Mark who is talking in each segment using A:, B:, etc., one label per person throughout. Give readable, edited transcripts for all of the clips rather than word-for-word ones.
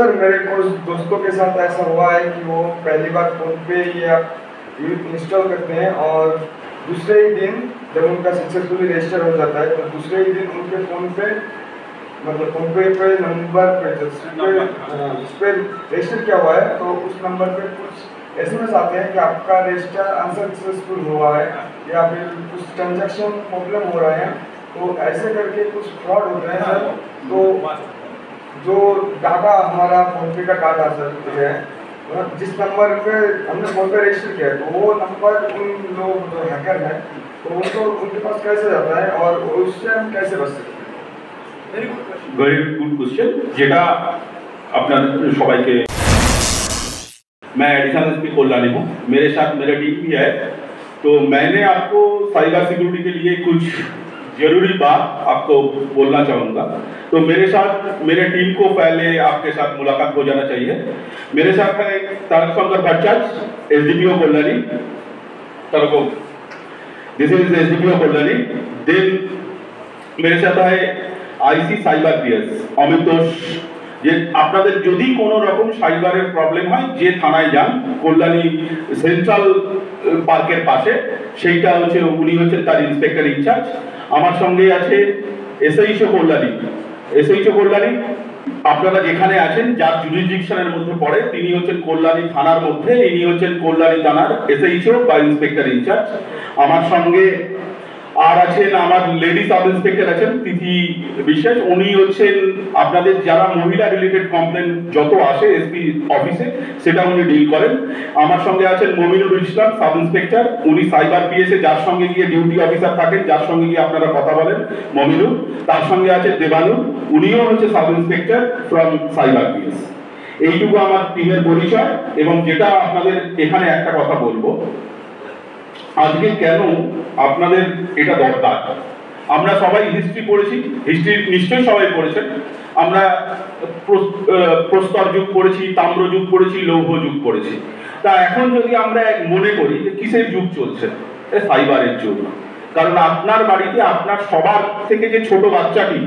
A: Sir मेरे कुछ दोस्तों के साथ ऐसा हुआ है कि वो पहली बार फ़ोन पे या इंस्टॉल करते हैं और दूसरे ही दिन जब उनका सक्सेसफुली रजिस्टर हो जाता है तो दूसरे ही दिन उनके फ़ोन पे मतलब फ़ोन पे नंबर पे जिस पे रजिस्टर किया हुआ है तो उस नंबर पे कुछ एसएमएस आते हैं कि आपका रजिस्टर अनसक्सेसफुल हुआ है या फिर कुछ ट्रांजैक्शन प्रॉब्लम हो रहा है। तो ऐसे करके कुछ फ्रॉड होते हैं सर। तो जो डाटा हमारा फ़ोन पे का डाटा सर है जिस नंबर पे हमने फ़ोन पे रजिस्टर किया है तो वो नंबर उन लोग जो हैकर हैं तो उनको उनके पास कैसे जाता है और उससे हम कैसे बच सकते हैं?
B: वेरी गुड क्वेश्चन যেটা আপনার সবাইকে मैं एडिशनल एसपी कल्याणी हूँ, मेरे साथ मेरा टीम भी है। तो मैंने आपको साइबर सिक्योरिटी के लिए कुछ जरूरी बात आपको बोलना चाहूँगा। तो मेरे साथ मेरे टीम को पहले आपके साथ मुलाकात हो जाना चाहिए। मेरे साथ है तारक शंकर भट्टाचार्य, एसडीपीओ कल्याणी, तारको, this is SDPO Kalyani. Then मेरे साथ है आईसी साइबर पीएस अमित दोष। যে আপনাদের যদি কোনো রকম সাইবারের প্রবলেম হয় যে থানায় যান কল্যাণী সেন্ট্রাল পার্কের পাশে, সেইটা হচ্ছে উনি হচ্ছেন তার ইন্সপেক্টর ইনচার্জ। আমার সঙ্গে আছে এসএইচও কল্যাণী। এসএইচও কল্যাণী আপনারা যেখানে আছেন যার জুরিসডিকশনের মধ্যে পড়ে তিনি হচ্ছেন কল্যাণী থানার মধ্যে, ইনি হচ্ছেন কল্যাণী থানার এসএইচও বা ইন্সপেক্টর ইনচার্জ। আমার সঙ্গে আর আছেন আমার লেডি সাব ইন্সপেক্টর আছেন তিথি বিশ্বাস, উনি হচ্ছেন আপনাদের যারা মহিলা রিলেটেড কমপ্লেন যত আসে এসপি অফিসে সেটা উনি ডিল করেন। আমার সঙ্গে আছেন মমিনুল ইসলাম সাব ইন্সপেক্টর, উনি সাইবার পিএসে যার সঙ্গে গিয়ে ডিউটি অফিসার থাকেন, যার সঙ্গে গিয়ে আপনারা কথা বলেন মমিনুল। তার সঙ্গে আছে দেবানু, উনিও হচ্ছে sub inspector from cyber PS. এইটুকু আমার টিমের পরিচয়। এবং যেটা আপনাদের এখানে একটা কথা বলবো, আজকে কেন আপনাদের এটা দরকার। আমরা সবাই হিস্ট্রি পড়েছি, হিস্ট্রি নিশ্চয়ই সবাই পড়েছেন। আমরা প্রস্তর যুগ পড়েছি, তাম্র যুগ পড়েছি, লৌহ যুগ পড়েছি। তা এখন যদি আমরা মনে করি যে কিসের যুগ চলছে, সাইবারের যুগ। কারণ আপনার বাড়িতে আপনার সবার থেকে যে ছোট বাচ্চাটি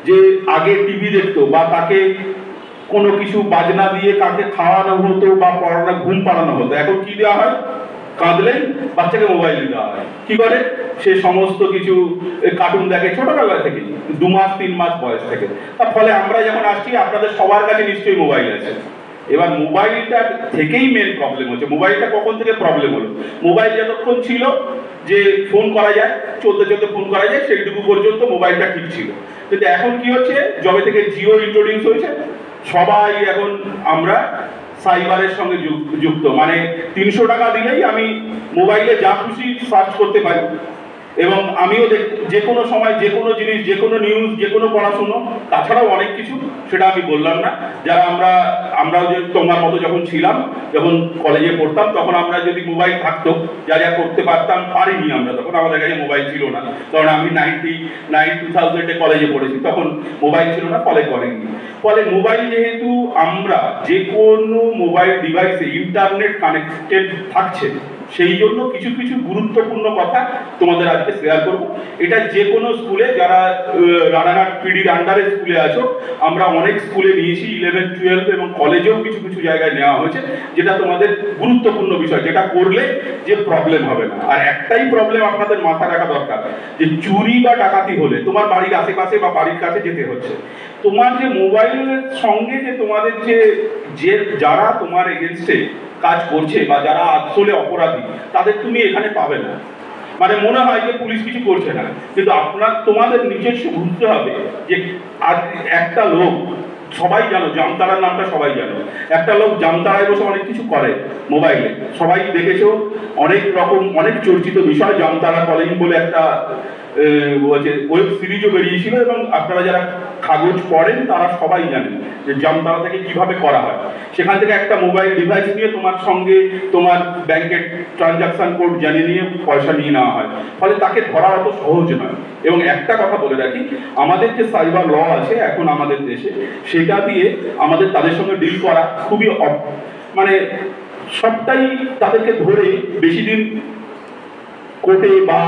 B: যে আগে টিভি দেখতো বা তাকে কোনো কিছু বাজনা দিয়ে কাকে খাওয়ানো হতো বা পড়ানো ঘুম পাড়ানো হতো, এখন কি দেওয়া হয়? কাঁদলেই বাচ্চাকে মোবাইল দেওয়া হয়। কি করে? সে সমস্ত কিছু কার্টুন দেখে ছোটবেলা থেকে, 2 মাস 3 মাস বয়স থেকে। তার ফলে আমরা যখন আসছি আপনাদের সবার কাছে নিশ্চয়ই মোবাইল আছে। এবার মোবাইলটা থেকেই মেন প্রবলেম হচ্ছে। মোবাইলটা কখন থেকে প্রবলেম হলো? মোবাইল যতক্ষণ ছিল যে ফোন করা যায়, চলতে চলতে ফোন করা যায়, সেইটুকু পর্যন্ত মোবাইলটা ঠিক ছিল। কিন্তু এখন কি হচ্ছে, যবে থেকে জিও ইন্ট্রোডিউস হয়েছে সবাই এখন আমরা সাইবারের সঙ্গে যুক্ত। মানে 300 টাকা দিলেই আমি মোবাইলে যা খুশি সার্চ করতে পারি এবং আমিও যে কোনো সময় যে কোনো জিনিস, যে কোনো নিউজ, যে কোনো পড়াশুনো, তাছাড়াও অনেক কিছু, সেটা আমি বললাম না। যারা আমরাও যে তোমার মতো যখন ছিলাম, যখন কলেজে পড়তাম তখন আমরা যদি মোবাইল থাকতো যা যা করতে পারতাম, পারিনি আমরা, তখন আমাদের কাছে মোবাইল ছিল না। কারণ আমি 2000-এ কলেজে পড়েছি, তখন মোবাইল ছিল না, ফলে করেনি। ফলে মোবাইল যেহেতু আমরা যে কোনো মোবাইল ডিভাইসে ইন্টারনেট কানেক্টেড থাকছে, সেই জন্য কিছু কিছু গুরুত্বপূর্ণ কথা তোমাদের আজকে শেয়ার করব। এটা যে কোনো স্কুলে, যারা রানাঘাট পিডির আন্ডারে স্কুলে আছো, আমরা অনেক স্কুলে নিয়েছি, 11, 12 এবং কলেজেও কিছু কিছু জায়গায় নেওয়া হয়েছে, যেটা তোমাদের গুরুত্বপূর্ণ বিষয়, যেটা করলে যে প্রবলেম হবে না। আর একটাই প্রবলেম আপনাদের মাথায় রাখা দরকার, যে চুরি বা ডাকাতি হলে তোমার বাড়ির আশেপাশে বা বাড়ির কাছে যেতে হচ্ছে, তোমার যে মোবাইলের সঙ্গে যে তোমাদের যে যারা তোমার এগেনস্টে কাজ করছে বা যারা আসলে অপরাধী, তাদের তুমি এখানে পাবে না। মানে মনে হয় যে পুলিশ কিছু করছে না, কিন্তু তোমাদের নিজস্ব বুঝতে হবে যে আজ একটা লোক, সবাই জানো জামতারার নামটা সবাই জানো, একটা লোক জামতারায় বসে অনেক কিছু করে মোবাইলে, সবাই দেখেছো, অনেক রকম অনেক চর্চিত বিষয়। জামতারা কলিং বলে একটা ওয়েব সিরিজও বেরিয়েছিল এবং আপনারা যারা কাগজ পড়েন তারা সবাই জানেন যে জামতারা থেকে কিভাবে করা হয়। সেখান থেকে একটা মোবাইল ডিভাইস নিয়ে তোমার সঙ্গে তোমার ব্যাংকের ট্রানজাকশন কোড জানিয়ে নিয়ে পয়সা নিয়ে নেওয়া হয়। ফলে তাকে ধরা অত সহজ নয়। এবং একটা কথা বলে রাখি, আমাদের যে সাইবার ল আছে এখন আমাদের দেশে, সেটা দিয়ে আমাদের তাদের সঙ্গে ডিল করা খুবই মানে সবটাই তাদেরকে ধরে বেশি দিন কোর্টে বা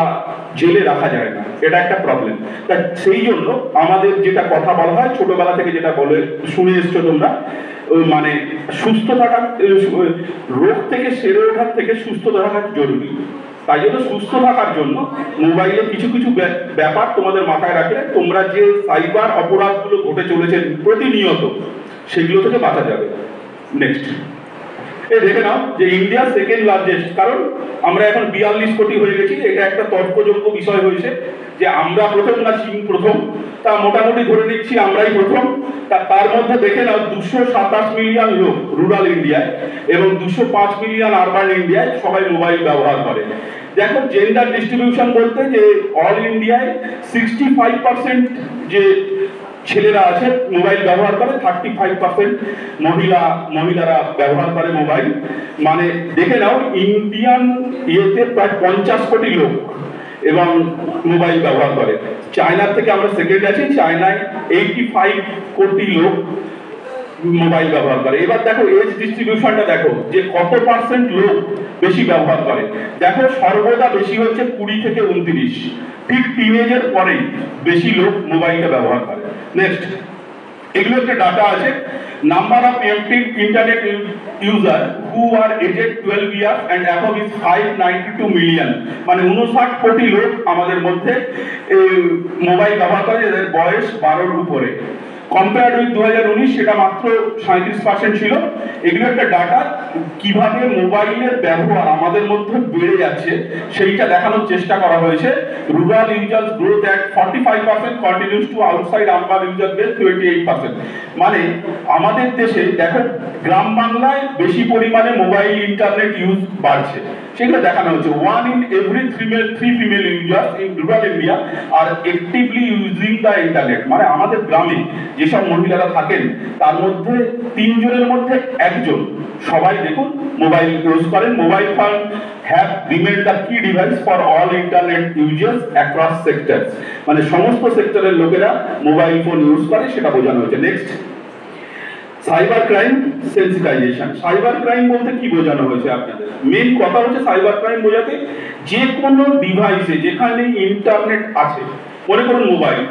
B: জেলে রাখা যায় না, এটা একটা প্রবলেম। তা সেই জন্য আমাদের যেটা কথা বলা হয় ছোটবেলা থেকে, যেটা বলে শুনে এসছো তোমরা, মানে সুস্থ থাকা, রোগ থেকে সেরে ওঠার থেকে সুস্থ থাকা জরুরি। তাই জন্য সুস্থ থাকার জন্য মোবাইলে কিছু কিছু ব্যাপার তোমাদের মাথায় রাখলে তোমরা যে সাইবার অপরাধগুলো ঘটে চলেছে প্রতিনিয়ত সেগুলো থেকে বাঁচা যাবে। নেক্সট দেখে নাও যে ইন্ডিয়া সেকেন্ড লার্জেস্ট, কারণ আমরা এখন 42 কোটি হয়ে গেছি। এটা একটা তর্কযোগ্য বিষয় হয়েছে যে আমরা প্রথম না চীন প্রথম, তা মোটামুটি ধরে নিচ্ছি আমরাই প্রথম। তার মধ্যে দেখে নাও 227 মিলিয়ন লোক রুরাল ইন্ডিয়ায় এবং 205 মিলিয়ন আরবান ইন্ডিয়ায় সবাই মোবাইল ব্যবহার করে। দেখো জেন্ডার ডিস্ট্রিবিউশন বলতে যে অল ইন্ডিয়ায় 65% যে ছেলেরা আছে মোবাইল ব্যবহার করে, 35% মহিলারা ব্যবহার করে মোবাইল। মানে দেখে নাও ইন্ডিয়ান ইয়েতে প্রায় 50 কোটি লোক এবং মোবাইল ব্যবহার করে। চায়নার থেকে আমরা সেকেন্ড আছি, চায়নায় 85 কোটি লোক মোবাইল ব্যবহার করে। এবার দেখো এজ ডিস্ট্রিবিউশনটা দেখো যে কত পার্সেন্ট লোক বেশি ব্যবহার করে। দেখো সর্বদা বেশি হচ্ছে 20 থেকে 29, ঠিক টিনেজের পরেই বেশি লোক মোবাইলটা ব্যবহার করে। নেক্সট এগুলো একটা ডাটা আছে, number of active internet user who are aged 12 years and above is 592 million. মানে 59 কোটি লোক আমাদের মধ্যে মোবাইল ব্যবহার করে যাদের বয়স 12-র উপরে। কম্পেয়ার্ড উইথ 2019 সেটা মাত্র 37% ছিল। এগুলো একটা ডাটা, কিভাবে মোবাইলের ব্যবহার আমাদের মধ্যে বেড়ে যাচ্ছে সেইটা দেখানোর চেষ্টা করা হয়েছে। Rural users growth at 45% continues to outside urban user base 28%। মানে আমাদের দেশে দেখো গ্রাম বাংলায় বেশি পরিমাণে মোবাইল ইন্টারনেট ইউজ বাড়ছে, সেগুলো দেখানো হচ্ছে। 1 in every 3 female users in rural India are actively using the internet। মানে আমাদের গ্রামে যেসব মহিলারা থাকেন তার মধ্যে 3 জনের মধ্যে 1 জন সবাই দেখুন মোবাইল ইউজ করেন। Mobile phone have remain the key device for all internet users across sectors. মানে সমস্ত সেক্টরের লোকেরা মোবাইল ফোন ইউজ করে, সেটা বোঝানো হয়েছে। Next cyber crime sensitisation. Cyber crime বলতে কি বোঝানো হয়েছে আপনাদের? মেন কথা হচ্ছে সাইবার ক্রাইম বোঝাতে যে কোনো ডিভাইসে যেখানে ইন্টারনেট আছে, মনে করুন মোবাইল,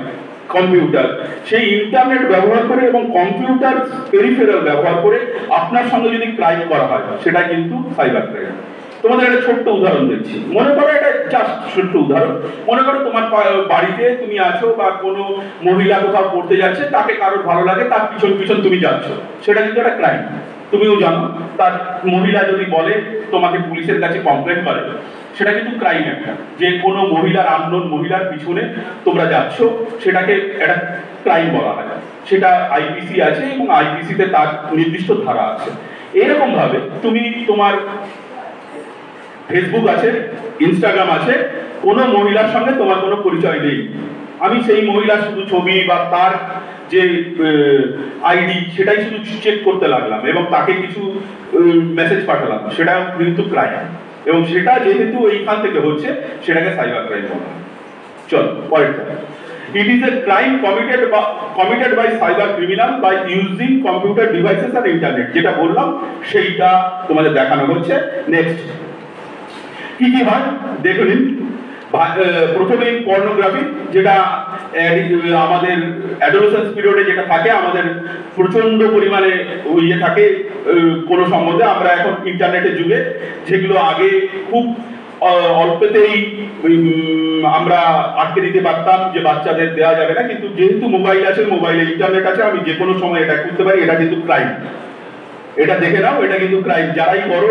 B: কম্পিউটার, সেই ইন্টারনেট ব্যবহার করে এবং কম্পিউটার পেরিফেরাল ব্যবহার করে আপনার সঙ্গে যদি ক্রাইম করা হয় সেটা কিন্তু সাইবার ক্রাইম। তোমাদের একটা ছোট্ট উদাহরণ দিচ্ছি, মনে করো এটা জাস্ট ছোট্ট উদাহরণ। মনে করো তোমার বাড়িতে তুমি আছো বা কোনো মহিলা কোথাও পড়তে যাচ্ছে, তাকে কারোর ভালো লাগে, তার পিছন পিছন তুমি যাচ্ছ, সেটা কিন্তু একটা ক্রাইম, তুমিও জানো। তার মহিলা যদি বলে তোমাকে পুলিশের কাছে কমপ্লেন করে, সেটা কিন্তু ক্রাইম একটা। যে কোনো মহিলার আননোন মহিলার পিছনে তোমরা যাচ্ছ, সেটাকে একটা ক্রাইম বলা হয়। সেটা আইপিসি আছে এবং আইপিসিতে তার নির্দিষ্ট ধারা আছে। এরকম ভাবে তুমি তোমার ফেসবুক আছে, ইনস্টাগ্রাম আছে, কোনো মহিলার সঙ্গে তোমার কোনো পরিচয় নেই, আমি সেই মহিলার শুধু ছবি বা তার যে আইডি সেটাই শুধু চেক করতে লাগলাম এবং তাকে কিছু মেসেজ পাঠালাম, সেটা কিন্তু ক্রাইম। এবং সেটা যেহেতু এইখান থেকে হচ্ছে সেটাকে সাইবার ক্রাইম বলা হয়। চল পরেরটা। It is a crime committed by cyber criminal by using computer devices and internet। যেটা বললাম সেইটা তোমাদের দেখানো হচ্ছে। নেক্সট কি কি হয় দেখে নিন। প্রথমে পর্নোগ্রাফি, যেটা আমাদের অ্যাডোলেসেন্স পিরিয়ডে যেটা থাকে, আমাদের প্রচন্ড পরিমাণে ইয়ে থাকে কোনো সম্বন্ধে। আমরা এখন ইন্টারনেটের যুগে, যেগুলো আগে খুব অল্পতেই আমরা আটকে দিতে পারতাম যে বাচ্চাদের দেওয়া যাবে না, কিন্তু যেহেতু মোবাইল আছে, মোবাইলে ইন্টারনেট আছে, আমি যে কোনো সময় এটা করতে পারি, এটা কিন্তু ক্রাইম। এটা দেখে নাও, এটা কিন্তু ক্রাইম। যারাই করো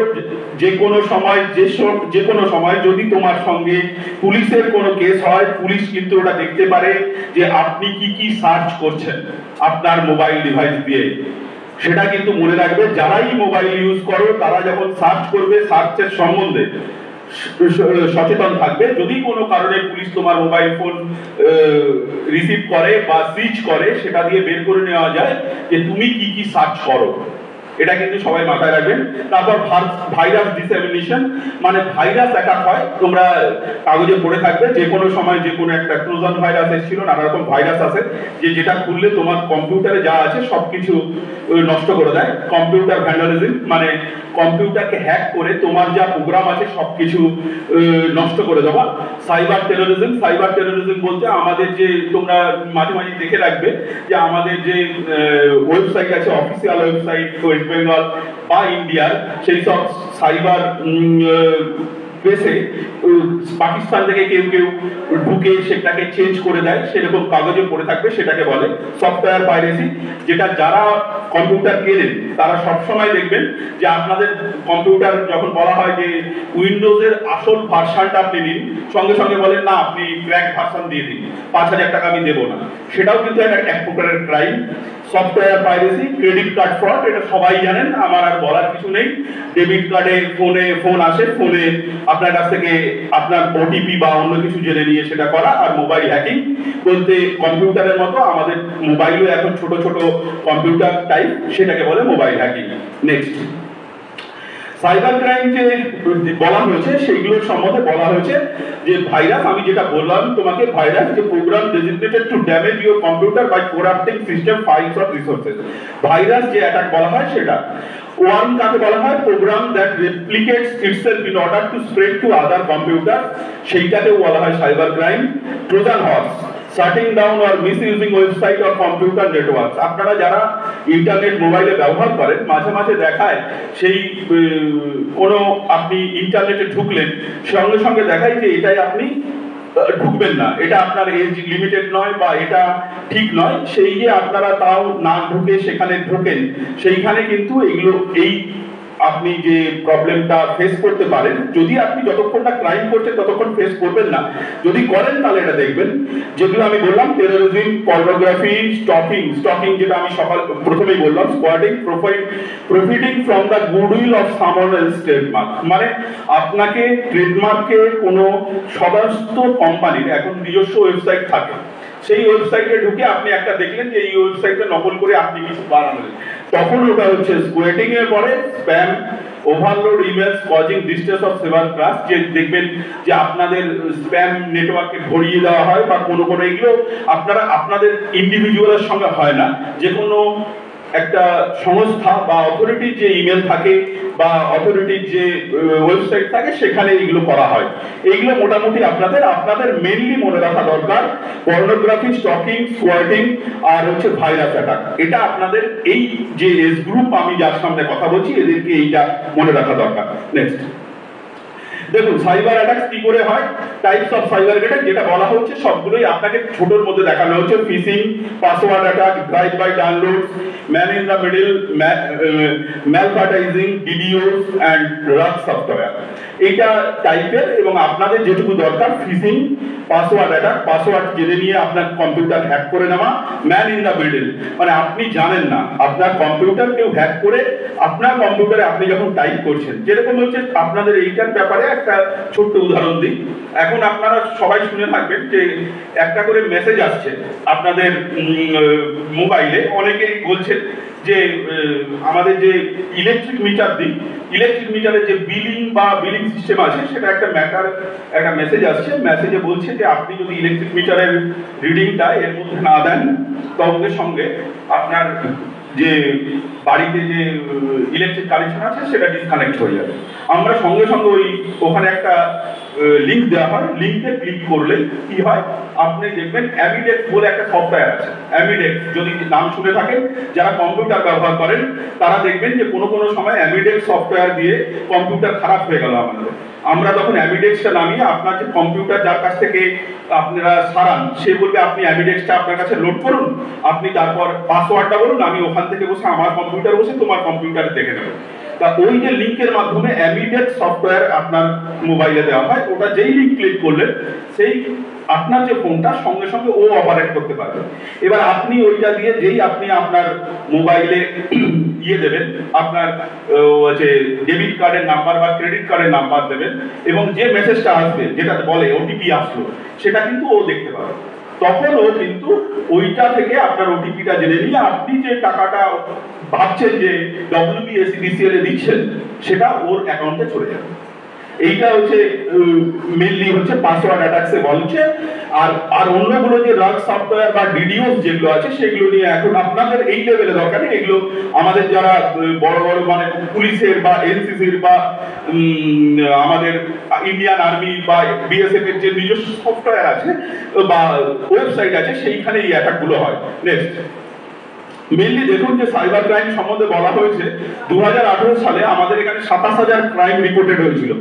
B: যে কোনো সময় যদি তোমার সঙ্গে পুলিশের কোনো কেস হয়, পুলিশ কিন্তু ওটা দেখতে পারে যে আপনি কি কি সার্চ করছেন আপনার মোবাইল ডিভাইস দিয়ে। সেটা কিন্তু মনে রাখবে, যারাই মোবাইল ইউজ করো তারা যখন সার্চ করবে, সার্চের সম্বন্ধে সচেতন থাকবে। যদি কোনো কারণে পুলিশ তোমার মোবাইল ফোন রিসিভ করে বা সুইচ করে, সেটা দিয়ে বের করে নেওয়া যায় যে তুমি কি কি সার্চ করো। এটা কিন্তু সবাই মাথায় রাখবেন। তারপর ভাইরাস ডিসেমিনেশন, মানে ভাইরাস অ্যাটাক হয়, তোমরা কাগজে পড়ে থাকবে যে কোনো সময় যে কোনো একটা ট্রোজান ভাইরাস এসেছিল, নানা রকম ভাইরাস আছে যেটা খুললে তোমার কম্পিউটারে যা আছে সবকিছু নষ্ট করে দেয়। কম্পিউটার ভ্যান্ডালিজম, মানে কম্পিউটারকে হ্যাক করে তোমার যা প্রোগ্রাম আছে সবকিছু নষ্ট করে দেওয়া। সাইবার টেরোরিজম বলতে আমাদের যে, তোমরা মাঝে মাঝে দেখে রাখবে যে আমাদের যে ওয়েবসাইট আছে, অফিসিয়াল ওয়েবসাইট ওয়েস্ট বেঙ্গল বা ইন্ডিয়ার, সেই সব সাইবার বেসে পাকিস্তান থেকে কেউ কেউ ঢুকে সেটাকে চেঞ্জ করে দেয়, সেরকম কাগজে পড়ে থাকবে, সেটাকে বলে সফটওয়্যার পাইরেসি। যেটা যারা কম্পিউটার কেনেন তারা সবসময় দেখবেন যে আপনাদের কম্পিউটার যখন বলা হয় যে উইন্ডোজের আসল ভার্সানটা আপনি নিন, সঙ্গে সঙ্গে বলেন না আপনি ক্র্যাক ভার্সান দিয়ে দিন, 5,000 টাকা আমি দেবো না। সেটাও কিন্তু এক প্রকারের crime. Software piracy, credit card fraud, এটা সবাই জানেন, আমার আর বলার কিছু নেই। ডেবিট কার্ডে ফোন আসে, ফোনে আপনার কাছ থেকে আপনার ওটিপি বা অন্য কিছু জেনে নিয়ে সেটা করা। আর মোবাইল হ্যাকিং বলতে কম্পিউটারের মতো আমাদের মোবাইলও এখন ছোট ছোট কম্পিউটার টাইপ, সেটাকে বলে mobile hacking. Next, cyber crime যে বলা হয়েছে সেইগুলোর সম্বন্ধে বলা হয়েছে যে ভাইরাস, আমি যেটা বললাম তোমাকে, ভাইরাস যে program designated to damage your computer by corrupting system files or resources. Virus যে অ্যাটাক বলা হয় সেটা ওয়ার্ম কাকে বলা হয়, program that replicates itself in order to spread to other computer, সেইটাকেও বলা হয় cyber crime. Trojan horse, shutting down or misusing website or computer networks. আপনারা যারা ইন্টারনেট মোবাইলে ব্যবহার করেন মাঝে মাঝে দেখায় সেই কোনো আপনি ইন্টারনেটে ঢুকলেন, সঙ্গে সঙ্গে দেখায় যে এটাই আপনি ঢুকবেন না, এটা আপনার এজ লিমিটেড নয় বা এটা ঠিক নয়, সেই যে আপনারা তাও না ঢুকে সেখানে ঢোকেন, সেইখানে কিন্তু এগুলো এই আপনি যে প্রবলেমটা ফেস করতে পারেন, যদি আপনি যতক্ষণ না ক্রাইম করছেন ততক্ষণ ফেস করবেন না, যদি করেন তাহলে এটা দেখবেন। যেগুলো আমি বললাম, টেরোরিজম, পর্নোগ্রাফি, স্টকিং যেটা আমি প্রথমেই বললাম, squatting, profiting from the goodwill of someone else trademark, মানে আপনাকে ট্রেডমার্কে কোনো সমস্ত কোম্পানির এখন নিজস্ব ওয়েবসাইট থাকে, সেই ওয়েবসাইটে ঢুকে আপনি একটা দেখলেন যে এই ওয়েবসাইটে নকল করে আপনি কিছু বানালেন, তখন ওটা হচ্ছে স্কোয়াটিং এর পরে spam, overload emails causing distress of server class, যে দেখবেন যে আপনাদের স্প্যাম নেটওয়ার্কে ভরিয়ে দেওয়া হয় বা কোনো এগুলো আপনারা আপনাদের ইন্ডিভিজুয়ালের সঙ্গে হয় না, যে কোনো একটা সংস্থা বা অথরিটির যে ইমেল থাকে বা অথরিটির যে ওয়েবসাইট থাকে সেখানে এইগুলো করা হয়। এইগুলো মোটামুটি আপনাদের মেইনলি মনে রাখা দরকার, পর্নোগ্রাফি, স্টকিং, স্কোয়াটিং আর হচ্ছে ভাইরাস অ্যাটাক। এটা আপনাদের এই যে এজ গ্রুপ আমি যার সামনে কথা বলছি এদেরকে এইটা মনে রাখা দরকার। নেক্সট, দেখুন সাইবার অ্যাটাক কি করে হয়, টাইপস অফ সাইবার অ্যাটাক যেটা বলা হচ্ছে সবগুলোই আপনাকে ছোটর মধ্যে দেখানো হচ্ছে। Phishing, password attack, drive by download, man in the middle, malvertising, DDoS and rogue software, এইটা টাইপের। এবং আপনাদের যেটুকু দরকার, ফিশিং, পাসওয়ার্ড অ্যাটাক, পাসওয়ার্ড জেনে নিয়ে আপনার কম্পিউটার হ্যাক করে নেওয়া। ম্যান ইন দ্য মিডল, মানে আপনি জানেন না আপনার কম্পিউটার কেউ হ্যাক করে আপনার কম্পিউটারে আপনি যখন টাইপ করছেন, যেরকম হচ্ছে আপনাদের এইটার ব্যাপারে একটা ছোট্ট উদাহরণ দিই। এখন আপনারা সবাই শুনে থাকবেন যে একটা করে মেসেজ আসছে আপনাদের মোবাইলে, অনেকেই বলছেন যে আমাদের যে ইলেকট্রিক মিটারের যে বিলিং সিস্টেম আছে সেটা একটা মেসেজ আসছে, মেসেজে বলছে যে আপনি যদি ইলেকট্রিক মিটারের রিডিংটা এর মধ্যে না দেন সঙ্গে সঙ্গে আপনার যে বাড়িতে যে ইলেকট্রিক কানেকশন আছে সেটা ডিসকানেক্ট হয়ে যাবে। আমরা সঙ্গে সঙ্গে ওখানে একটা লিঙ্ক দেওয়া হয়, লিঙ্কে ক্লিক করলে কি হয় আপনি দেখবেন অ্যামিডেক্স বলে একটা সফটওয়্যার আছে। অ্যামিডেক্স যদি নাম শুনে থাকেন, যারা কম্পিউটার ব্যবহার করেন তারা দেখবেন যে কোনো সময় অ্যামিডেক্স সফটওয়্যার দিয়ে কম্পিউটার খারাপ হয়ে গেল আমাদের। আমরা তখন অ্যামিডেক্সটা নামিয়ে আপনার যে কম্পিউটার যার কাছ থেকে আপনারা সারান সে বলবে আপনি অ্যামিডেক্সটা আপনার কাছে লোড করুন, আপনি তারপর পাসওয়ার্ডটা বলুন, আমি ওখান থেকে বসে আমার কম্পিউটার বসে তোমার কম্পিউটারে দেখে নেব। তা ওই যে লিঙ্কের মাধ্যমে অ্যামিডেক্স সফটওয়্যার আপনার মোবাইলে দেওয়া হয়, ওটা যেই লিঙ্ক ক্লিক করলেন সেই আপনার যে ফোনটা সঙ্গে সঙ্গে ও অপারেট করতে পারবে। এবার আপনি ওইটা দিয়ে যেই আপনি আপনার মোবাইলে দেবেন, আপনার যে ডেবিট কার্ডের নাম্বার বা ক্রেডিট কার্ডের নাম্বার দেবেন এবং যে মেসেজটা আসবে যেটা বলে ওটিপি আসলো সেটা কিন্তু ও দেখতে পাবে। তখনও কিন্তু ওইটা থেকে আপনার ওটিপিটা জেনে নিয়ে আপনি যে টাকাটা ভাবছেন যে WBSEDCL এ দিচ্ছেন সেটা ওর অ্যাকাউন্টে চলে যাবে। এইটা হচ্ছে মেইনলি হচ্ছে পাসওয়ার্ড অ্যাটাকসে বলছে। আর অন্যগুলো যে রাগ সফটওয়্যার বা ডিডিওস যেগুলো আছে সেগুলো নিয়ে এখন আপনাদের এই লেভেলে দরকার নেই। এগুলো আমাদের যারা বড় বড় মানে পুলিশের বা এনসিসির বা আমাদের ইন্ডিয়ান আর্মি বা বিএসএফ এর যে নিজস্ব সফটওয়্যার আছে বা ওয়েবসাইট আছে সেইখানে এই অ্যাটাকগুলো হয়। নেক্সট, মেইনলি দেখুন যে সাইবার ক্রাইম সম্বন্ধে বলা হয়েছে 2018 সালে আমাদের এখানে 27,000 ক্রাইম রিপোর্টেড হয়েছিল,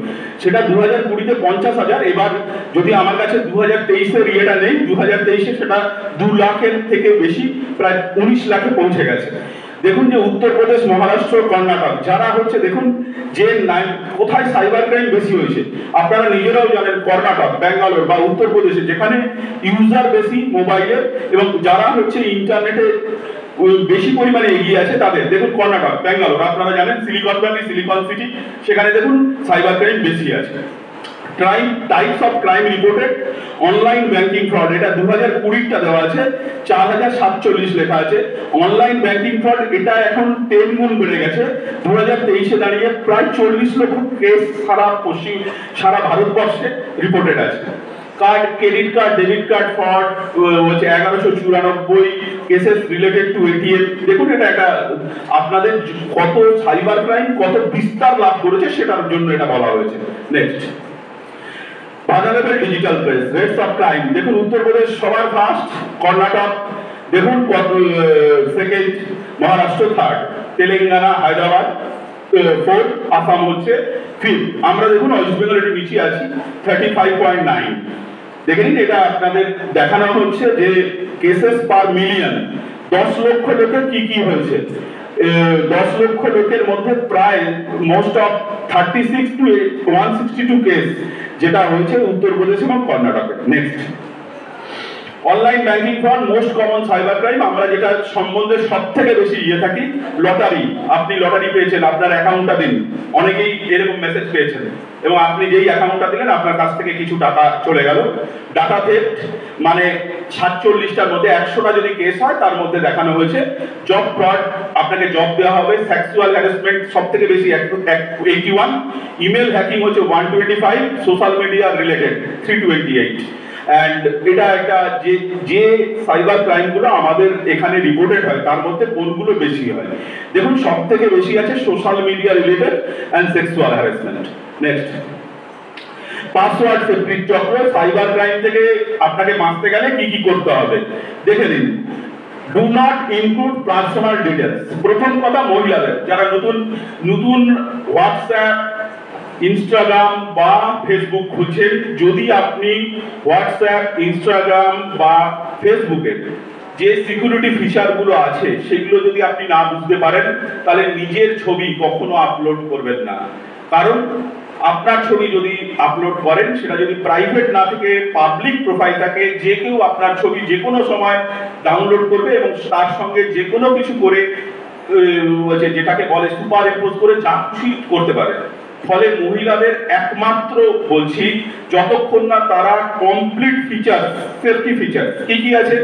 B: সেটা 2020-তে 50,000। এবার যদি আমার কাছে 2023-এর ইয়েটা নেই, 2023-এ সেটা 2 লাখের থেকে বেশি, প্রায় 19 লাখে পৌঁছে গেছে। দেখুন যে উত্তরপ্রদেশ, মহারাষ্ট্র, কর্ণাটক যারা হচ্ছে, দেখুন যে কোথায় সাইবার ক্রাইম বেশি হয়েছে আপনারা নিজেরাও জানেন, কর্ণাটক, ব্যাঙ্গালোর বা উত্তরপ্রদেশে, যেখানে ইউজার বেশি মোবাইলের এবং যারা হচ্ছে ইন্টারনেটে বেশি পরিমাণে এগিয়ে আছে তাদের। দেখুন কর্ণাটক, ব্যাঙ্গালোর, আপনারা জানেন সিলিকন ভ্যালি, সিলিকন সিটি, সেখানে দেখুন সাইবার ক্রাইম বেশি আছে। Types of crime reported, online banking fraud, এটা 2020টা দেওয়া আছে, 4047 লেখা আছে। অনলাইন ব্যাংকিং ফ্রড এটা এখন 10 গুণ বেড়ে গেছে, 2023-এ দাঁড়িয়ে প্রায় 40 লক্ষ কেস সারা ভারতবর্ষে রিপোর্টেড আছে। Card, credit card, debit card fraud হচ্ছে 1194 কেসেস রিলেটেড টু এটিএম। দেখুন এটা একটা আপনাদের কত সাইবার ক্রাইম কত বিস্তার লাভ করেছে সেটার জন্য এটা বলা হয়েছে। Next, vulnerable digital press, rates of crime, দেখুন উত্তরপ্রদেশ সবার ফার্স্ট, কর্ণাটক দেখুন second, Maharashtra third, Telangana, Hyderabad fourth, Assam হচ্ছে ফিফথ। আমরা দেখুন ওয়েস্ট বেঙ্গল একটু নিচে আছি, 35.9। দেখে নিন, এটা আপনাদের দেখানো হচ্ছে যে কেসেস পার মিলিয়ন, 10 লক্ষ লোকের কি হয়েছে। 10 লক্ষ লোকের মধ্যে প্রায় মোস্ট অফ 36 to 162 কেস যেটা হয়েছে উত্তরপ্রদেশ এবং কর্ণাটকে। Next, online banking fraud, most common cyber crime. আমরা যেটা সম্বন্ধে সব থেকে বেশি ইয়ে থাকি, লটারি। আপনি লটারি পেয়েছেন, আপনার অ্যাকাউন্টটা দিন, অনেকেই এরকম মেসেজ পেয়েছেন এবং আপনি যেই অ্যাকাউন্টটা দিলেন আপনার কাছ থেকে কিছু টাকা চলে গেল। ডাটা থেফট, মানে 47টার মধ্যে 100টা যদি কেস হয় তার মধ্যে দেখানো হয়েছে। জব ফ্রড, আপনাকে জব দেওয়া হবে। সেক্সুয়াল হ্যারাসমেন্ট সব থেকে বেশি 81, ইমেল হ্যাকিং হচ্ছে 125, সোশ্যাল মিডিয়া রিলেটেড 328। অ্যান্ড এটা একটা যে সাইবার ক্রাইমগুলো আমাদের এখানে রিপোর্টেড হয় তার মধ্যে কোনগুলো বেশি হয়। দেখুন সব থেকে বেশি আছে social media related and sexual harassment. Next, password safety চক্র, সাইবার ক্রাইম থেকে আপনাকে বাঁচতে গেলে কি করতে হবে দেখে নিন। Do not include personal details. প্রথম কথা, মহিলাদের যারা নতুন হোয়াটসঅ্যাপ, ইনস্টাগ্রাম বা ফেসবুক খুলছেন, যদি আপনি হোয়াটসঅ্যাপ, ইনস্টাগ্রাম বা ফেসবুকের যে সিকিউরিটি ফিচারগুলো আছে সেগুলো যদি আপনি না বুঝতে পারেন তাহলে নিজের ছবি কখনো আপলোড করবেন না। কারণ আপনার ছবি যদি আপলোড করেন সেটা যদি প্রাইভেট না থেকে পাবলিক প্রোফাইল থাকে, যে কেউ আপনার ছবি যে কোনো সময় ডাউনলোড করবে এবং তার সঙ্গে যে কোনো কিছু করে যেটাকে বলে সুপার ইম্পোজ করে যা খুশি করতে পারে। ফলে মহিলাদের একমাত্র বলছি, যতক্ষণ না তারা কমপ্লিট ফিচার, সেফটি ফিচার কি আছে,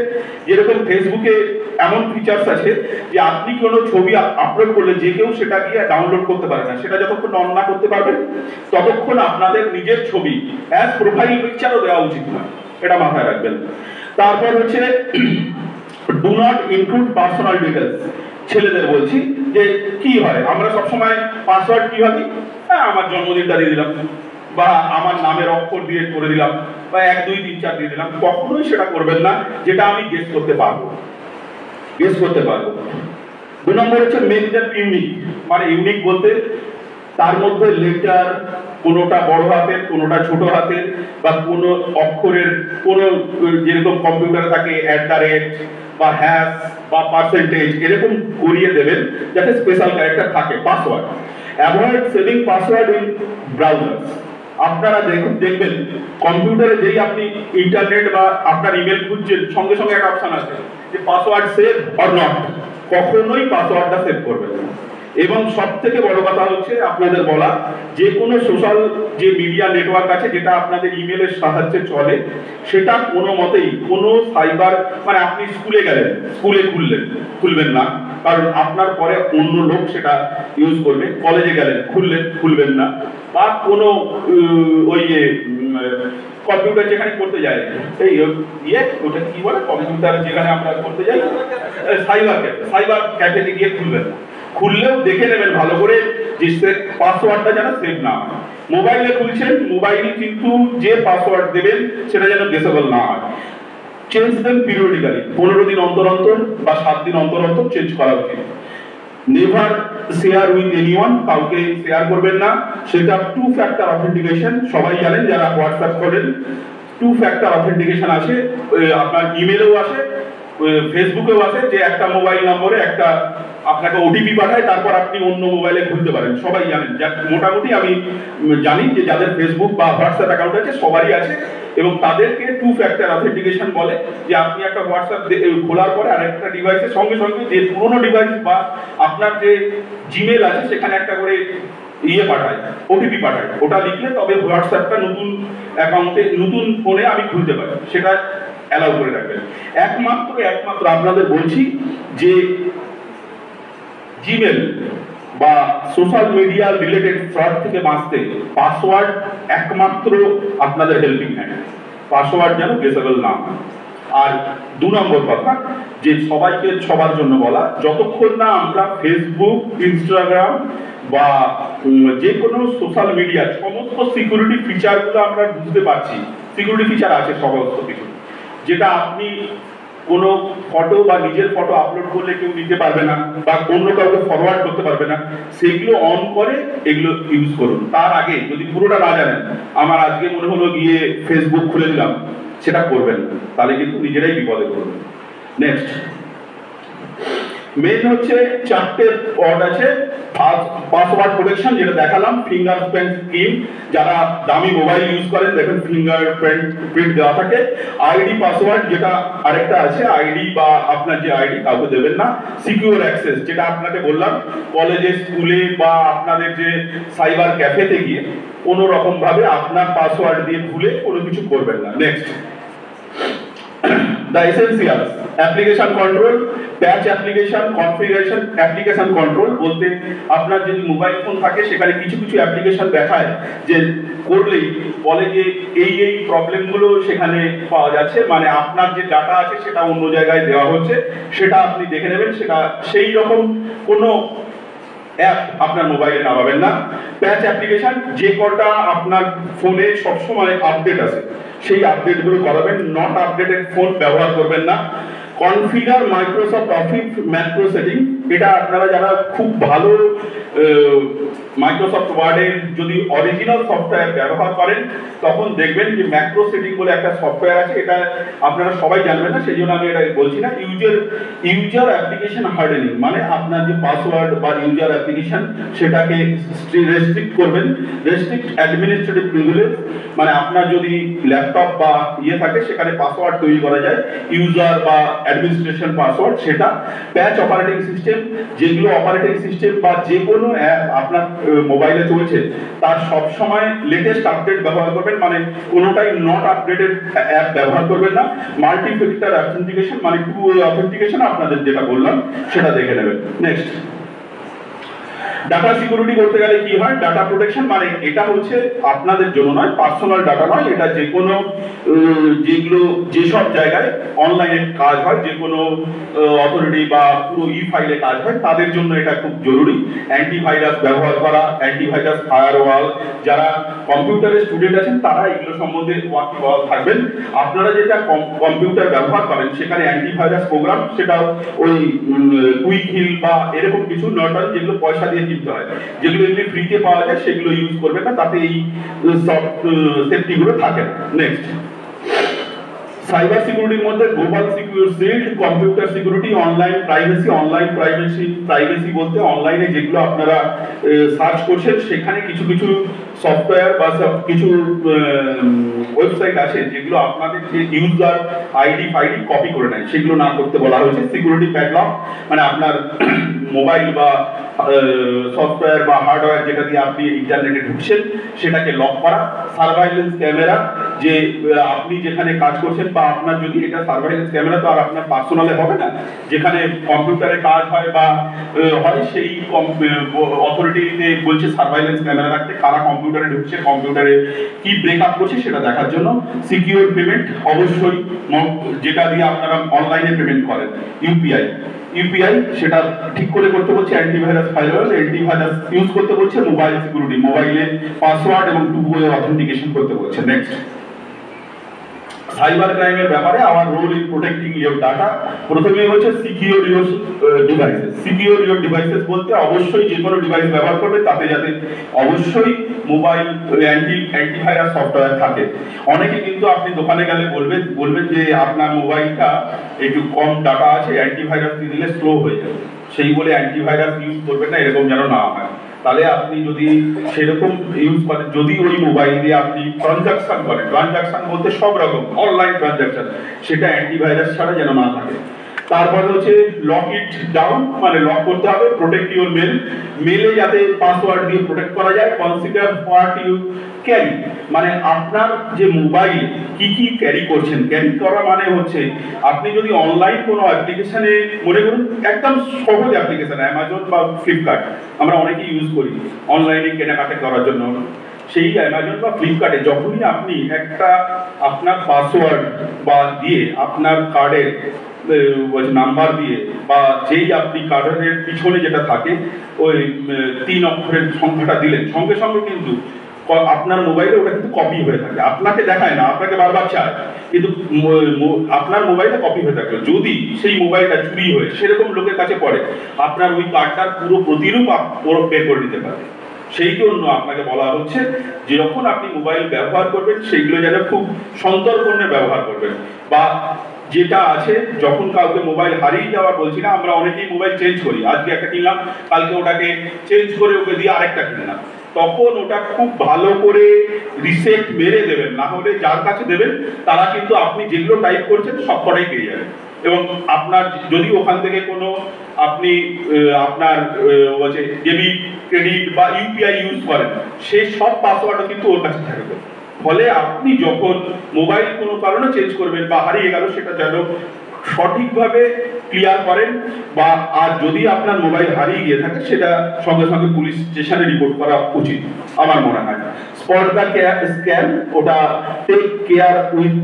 B: যেরকম ফেসবুকে এমন ফিচার্স আছে যে আপনি কোনো ছবি আপলোড করলে যে কেউ সেটা গিয়ে ডাউনলোড করতে পারে না, সেটা যতক্ষণ অন না করতে পারবেন ততক্ষণ আপনাদের নিজের ছবি অ্যাজ প্রোফাইল পিকচারও দেওয়া উচিত না, এটা মাথায় রাখবেন। তারপর হচ্ছে do not include personal details. ছেলেদের বলছি যে কি হয়, আমরা সবসময় পাসওয়ার্ড কি ভাবি, আমার জন্মদিনটা দিয়ে দিলাম বা আমার নামের অক্ষর দিয়ে করে দিলাম বা 1 2 3 4 দিয়ে দিলাম। কখনোই সেটা করবেন না যেটা আমি গেস করতে পারবো। 2 নম্বর হচ্ছে মেক দ্যাট ইউনিক। মানে ইউনিক বলতে তার মধ্যে লেটার, কোনোটা বড় হাতের, কোনোটা ছোট হাতের, বা কোনো অক্ষরের কোনো যেরকম কম্পিউটারে থাকে @ বা হ্যাশ বা পার্সেন্টেজ এরকম করিয়ে দেবেন যাতে স্পেশাল ক্যারেক্টার থাকে। Password, avoid saving password in browsers. আপনারা দেখবেন কম্পিউটারে যেই আপনি ইন্টারনেট বা আপনার ইমেল খুঁজছেন সঙ্গে একটা অপশন আছে যে পাসওয়ার্ড সেভ অর নট। কখনোই পাসওয়ার্ডটা সেভ করবেন না। এবং সব থেকে বড় কথা হচ্ছে আপনাদের বলা, যে কোনো সোশ্যাল যে মিডিয়া নেটওয়ার্ক আছে যেটা আপনাদের ইমেলের সাহায্যে চলে, সেটা কোনো মতেই কোনো সাইবার, মানে আপনি স্কুলে গেলেন, স্কুলে খুলবেন না, কারণ আপনার পরে অন্য লোক সেটা ইউজ করবে। কলেজে গেলেন, খুলবেন না, বা কোনো ওই কম্পিউটার যেখানে করতে যায়, এই ওটা কি বলে, কম্পিউটার যেখানে আমরা করতে যাই, সাইবার ক্যাফেতে গিয়ে খুলবেন না। খুললেও দেখে নেবেন ভালো করে যে পাসওয়ার্ডটা যেন সেভ না হয়। মোবাইলে খুলছেন, মোবাইল কিন্তু যে পাসওয়ার্ড দেবেন সেটা যেন গেসেবল না হয়। চেঞ্জ দেন পিরিয়ডিক্যালি, 15 দিন অন্তর অন্তর বা 7 দিন অন্তর অন্তর চেঞ্জ করা উচিত। নেভার শেয়ার উইথ এনিওয়ান, কাউকে শেয়ার করবেন না। সেটা 2 ফ্যাক্টর অথেন্টিকেশন, সবাই জানেন যারা হোয়াটসঅ্যাপ করেন, 2 ফ্যাক্টর অথেন্টিকেশন আছে, আপনার ইমেলেও আসে, ফেসবুকেও আছে, যে একটা মোবাইল নম্বরে একটা আপনাকে ওটিপি পাঠায়, তারপর আপনি অন্য মোবাইলে খুলতে পারেন। সবাই জানেন, মোটামুটি আমি জানি যে যাদের ফেসবুক বা হোয়াটসঅ্যাপ অ্যাকাউন্ট আছে সবারই আছে, এবং তাদেরকে 2 ফ্যাক্টর অথেন্টিকেশন বলে। যে আপনি একটা হোয়াটসঅ্যাপ খোলার পরে আরেকটা ডিভাইসের সঙ্গে সঙ্গে যে পুরোনো ডিভাইস বা আপনার যে জিমেল আছে সেখানে একটা করে পাঠায়, ওটিপি পাঠায়, ওটা লিখলে তবে হোয়াটসঅ্যাপটা নতুন অ্যাকাউন্টে নতুন ফোনে আমি খুলতে পারি, সেটা অ্যালাউ করে রাখবেন। একমাত্র আপনাদের বলছি যে জিমেল বা সোশ্যাল মিডিয়া রিলেটেড ফ্রড থেকে বাঁচতে পাসওয়ার্ড একমাত্র আপনাদের হেল্পিং হ্যান্ড। পাসওয়ার্ড যেন গেসেবল না হয়। আর 2 নম্বর কথা, যে সবাইকে সবার জন্য বলা, যতক্ষণ না আমরা ফেসবুক, ইনস্টাগ্রাম বা যে কোনো সোশ্যাল মিডিয়ার সমস্ত সিকিউরিটি ফিচারগুলো আমরা বুঝতে পারছি, সিকিউরিটি ফিচার আছে সমস্ত কিছু, যেটা আপনি কোনো ফটো বা নিজের ফটো আপলোড করলে কেউ নিতে পারবে না বা অন্য কাউকে ফরওয়ার্ড করতে পারবে না, সেগুলো অন করে এগুলো ইউজ করুন। তার আগে যদি পুরোটা না জানেন, আমার আজকে মনে হলো গিয়ে ফেসবুক খুলে দিলাম, সেটা করবেন না, তাহলে কিন্তু নিজেরাই বিপদে পড়বেন। নেক্সট মেইন হচ্ছে 4টে পড আছে। পাসওয়ার্ড প্রোটেকশন, যেটা দেখালাম, ফিঙ্গারপ্রিন্ট স্কিম, যারা দামি মোবাইল ইউজ করেন দেখেন ফিঙ্গারপ্রিন্ট দেওয়া থাকে। আইডি পাসওয়ার্ড, যেটা আরেকটা আছে, আইডি বা আপনার যে আইডি কাউকে দেবেন না। সিকিউর অ্যাক্সেস, যেটা আপনাকে বললাম, কলেজে, স্কুলে বা আপনাদের যে সাইবার ক্যাফেতে গিয়ে কোনো রকম ভাবে আপনার পাসওয়ার্ড দিয়ে খুলে কোনো কিছু করবেন না। Next the essentials, application control, patch application, configuration, application control বলতে আপনার যদি মোবাইল ফোন থাকে সেখানে কিছু কিছু অ্যাপ্লিকেশন দেখায় যে করলেই বলে যে এই প্রবলেমগুলো সেখানে পাওয়া যাচ্ছে, মানে আপনার যে ডাটা আছে সেটা অন্য জায়গায় দেওয়া হচ্ছে, সেটা আপনি দেখে নেবেন। সেটা সেই রকম কোনো অ্যাপ আপনার মোবাইলে নামাবেন না। প্যাচ অ্যাপ্লিকেশন, যে কটা আপনার ফোনে সবসময় আপডেট আছে সেই আপডেটগুলো করাবেন, নট আপডেটেড ফোন ব্যবহার করবেন না। Configure Microsoft Office macro setting, এটা আপনারা যারা খুব ভালো মাইক্রোসফট ওয়ার্ডের যদি অরিজিনাল সফটওয়্যার ব্যবহার করেন তখন দেখবেন যে ম্যাক্রো সেটিং বলে একটা সফটওয়্যার আছে, এটা আপনারা সবাই জানবেন না, সেই জন্য আমি এটা বলছি না। ইউজার অ্যাপ্লিকেশন হার্ডেনিং, মানে আপনার যে পাসওয়ার্ড বা ইউজার অ্যাপ্লিকেশন সেটাকে রেস্ট্রিক্ট করবেন। রেস্ট্রিক্ট অ্যাডমিনিস্ট্রেটিভ প্রিভিলেজ, মানে আপনার যদি ল্যাপটপ বা থাকে সেখানে পাসওয়ার্ড তৈরি করা যায়, ইউজার বা অ্যাডমিনিস্ট্রেশন পাসওয়ার্ড, সেটা। প্যাচ অপারেটিং সিস্টেম, যেগুলো অপারেটিং সিস্টেম বা যে কোনো অ্যাপ আপনার মোবাইলে চলছে তার সবসময় লেটেস্ট আপডেট ব্যবহার করবেন, মানে কোনোটাই নট আপডেটেড অ্যাপ ব্যবহার করবেন না। মাল্টি ফ্যাক্টর অথেন্টিকেশন, মানে 2-way অথেন্টিকেশন আপনাদের যেটা বললাম সেটা দেখে নেবেন। নেক্সট ডাটা সিকিউরিটি করতে গেলে কি হয়, ডাটা প্রোটেকশন, মানে এটা হচ্ছে আপনাদের জন্য নয়, পার্সোনাল ডাটা নয়, এটা যে কোনো যেগুলো যেসব জায়গায় অনলাইনে কাজ হয়, যে কোনো অথরিটি বা পুরো ফাইলে কাজ হয় তাদের জন্য এটা খুব জরুরি। অ্যান্টিভাইরাস ব্যবহার করা, অ্যান্টিভাইরাস ফায়ারওয়াল, যারা কম্পিউটারের স্টুডেন্ট আছেন তারা এগুলো সম্বন্ধে ওয়াকিবহাল থাকবেন। আপনারা যেটা কম্পিউটার ব্যবহার করেন সেখানে অ্যান্টিভাইরাস প্রোগ্রাম, সেটা ওই কুইক হিল বা এরকম কিছু নর্মাল যেগুলো পয়সা দিয়ে কিনতে হয়, যেগুলো এমনি ফ্রিতে পাওয়া যায় সেগুলো ইউজ করবেন না, তাতে এই সেফটিগুলো থাকে না। নেক্সট সাইবার সিকিউরিটির মধ্যে global secure shield, computer security, online privacy বলতে অনলাইনে যেগুলো আপনারা সার্চ করছেন সেখানে কিছু কিছু সফটওয়্যার বা কিছু ওয়েবসাইট আছে যেগুলো আপনাদের যে ইউজার আইডি কপি করে নেয়, সেগুলো না করতে বলা হয়েছে। সিকিউরিটি প্যাডলক, মানে আপনার মোবাইল বা সফটওয়্যার বা হার্ডওয়্যার যেটা দিয়ে আপনি ইন্টারনেটে ঢুকছেন সেটাকে লক করা, সার্ভাইলেন্স ক্যামেরা, যে আপনি যেখানে কাজ করছেন বা আপনার যদি এটা সার্ভাইলেন্স ক্যামেরা তো আর আপনার পার্সোনালে হবে না, যেখানে কম্পিউটারে কাজ হয় বা হয় সেই অথরিটিতে বলছে সার্ভাইলেন্স ক্যামেরা রাখতে, কারা কম্পিউটারে ঢুকছে, কম্পিউটারে কি ব্রেকআপ করছে সেটা দেখার জন্য। সিকিউর পেমেন্ট অবশ্যই, যেটা দিয়ে আপনারা অনলাইনে পেমেন্ট করেন, ইউপিআই সেটা ঠিক করে করতে বলছে। অ্যান্টিভাইরাস ফায়ারওয়াল, অ্যান্টিভাইরাস ইউজ করতে বলছে। মোবাইল সিকিউরিটি, মোবাইলে পাসওয়ার্ড এবং 2 ওয়ে অথেন্টিকেশন করতে বলছে। নেক্সট, সাইবার ক্রাইমের ব্যাপারে আমার role in protecting your data. প্রথমে হচ্ছে secure your devices. Secure your devices বলতে অবশ্যই যে কোনো ডিভাইস ব্যবহার করবে তাতে যাতে অবশ্যই মোবাইল অ্যান্টিভাইরাস সফটওয়্যার থাকে। অনেকে কিন্তু আপনি দোকানে গেলে বলবেন যে আপনার মোবাইলটা একটু কম ডাটা আছে, অ্যান্টিভাইরাস দিয়ে দিলে স্লো হয়ে যাবে, সেই বলে অ্যান্টিভাইরাস ইউজ করবেন না, এরকম যেন না হয়। তাহলে আপনি যদি সেরকম ইউজ করেন, যদি ওই মোবাইল দিয়ে আপনি ট্রানজাকশন করেন, ট্রানজাকশন বলতে সব রকম অনলাইন ট্রানজাকশন, সেটা অ্যান্টিভাইরাস ছাড়া যেন না থাকে। তারপরে হচ্ছে লক ইট ডাউন, মানে লক করতে হবে। প্রোটেক্ট ইউর মেল, মেলে যাতে পাসওয়ার্ড দিয়ে প্রোটেক্ট করা যায়। কনসিডার হোয়াট ইউ ক্যারি, মানে আপনার যে মোবাইল কি কি ক্যারি করছেন। ক্যারি করা মানে হচ্ছে আপনি যদি অনলাইন কোনো অ্যাপ্লিকেশনে, মনে করুন একদম সহজ অ্যাপ্লিকেশন অ্যামাজন বা ফ্লিপকার্ট আমরা অনেকেই ইউজ করি অনলাইনে কেনাকাটা করার জন্য, সেই অ্যামাজন বা ফ্লিপকার্টে যখনই আপনি একটা আপনার পাসওয়ার্ড বা দিয়ে আপনার কার্ডের নাম্বার দিয়ে বা যেই আপনি কার্ডের পিছনে যেটা থাকে ওই 3 অক্ষরের সংখ্যাটা দিলেন, সঙ্গে সঙ্গে কিন্তু আপনার মোবাইলে ওটা কিন্তু কপি হয়ে থাকে। আপনাকে দেখায় না, আপনাকে বারবার চায়, কিন্তু আপনার মোবাইলে কপি হয়ে থাকে। যদি সেই মোবাইলটা চুরি হয়ে সেরকম লোকের কাছে পড়ে, আপনার ওই কার্ডটার পুরো প্রতিরূপ ওরা বের করে দিতে পারে। সেই জন্য আপনাকে বলা হচ্ছে যে যখন আপনি মোবাইল ব্যবহার করবেন সেইগুলো যেন খুব সন্তর্পণে ব্যবহার করবেন। বা যেটা আছে, যখন কাউকে মোবাইল হারিয়ে যাওয়ার বলছি না, আমরা অনেকেই মোবাইল চেঞ্জ করি, আজকে একটা কিনলাম কালকে ওটাকে চেঞ্জ করে ওকে দিয়ে আরেকটা কিনলাম, তখন ওটা খুব ভালো করে রিসেট মেরে দেবেন, না হলে যার কাছে দেবেন তারা কিন্তু আপনি যেগুলো টাইপ করছেন সবকটাই পেয়ে যাবেন। এবং আপনার যদি ওখান থেকে কোনো আপনি আপনার বলছে ডেবিট, ক্রেডিট বা ইউপিআই ইউজ করেন, সেই সব পাসওয়ার্ডও কিন্তু ওর কাছে থাকবে। ফলে আপনি যখন মোবাইল কোনো কারণে চেঞ্জ করবেন বা হারিয়ে গেল, সেটা যেন সঠিকভাবে ক্লিয়ার করেন। বা আর যদি আপনার মোবাইল হারিয়ে গিয়ে থাকে সেটা সঙ্গে সঙ্গে পুলিশ স্টেশনে রিপোর্ট করা উচিত আমার মনে হয়। স্পট দ্য স্ক্যাম, ওটা take care with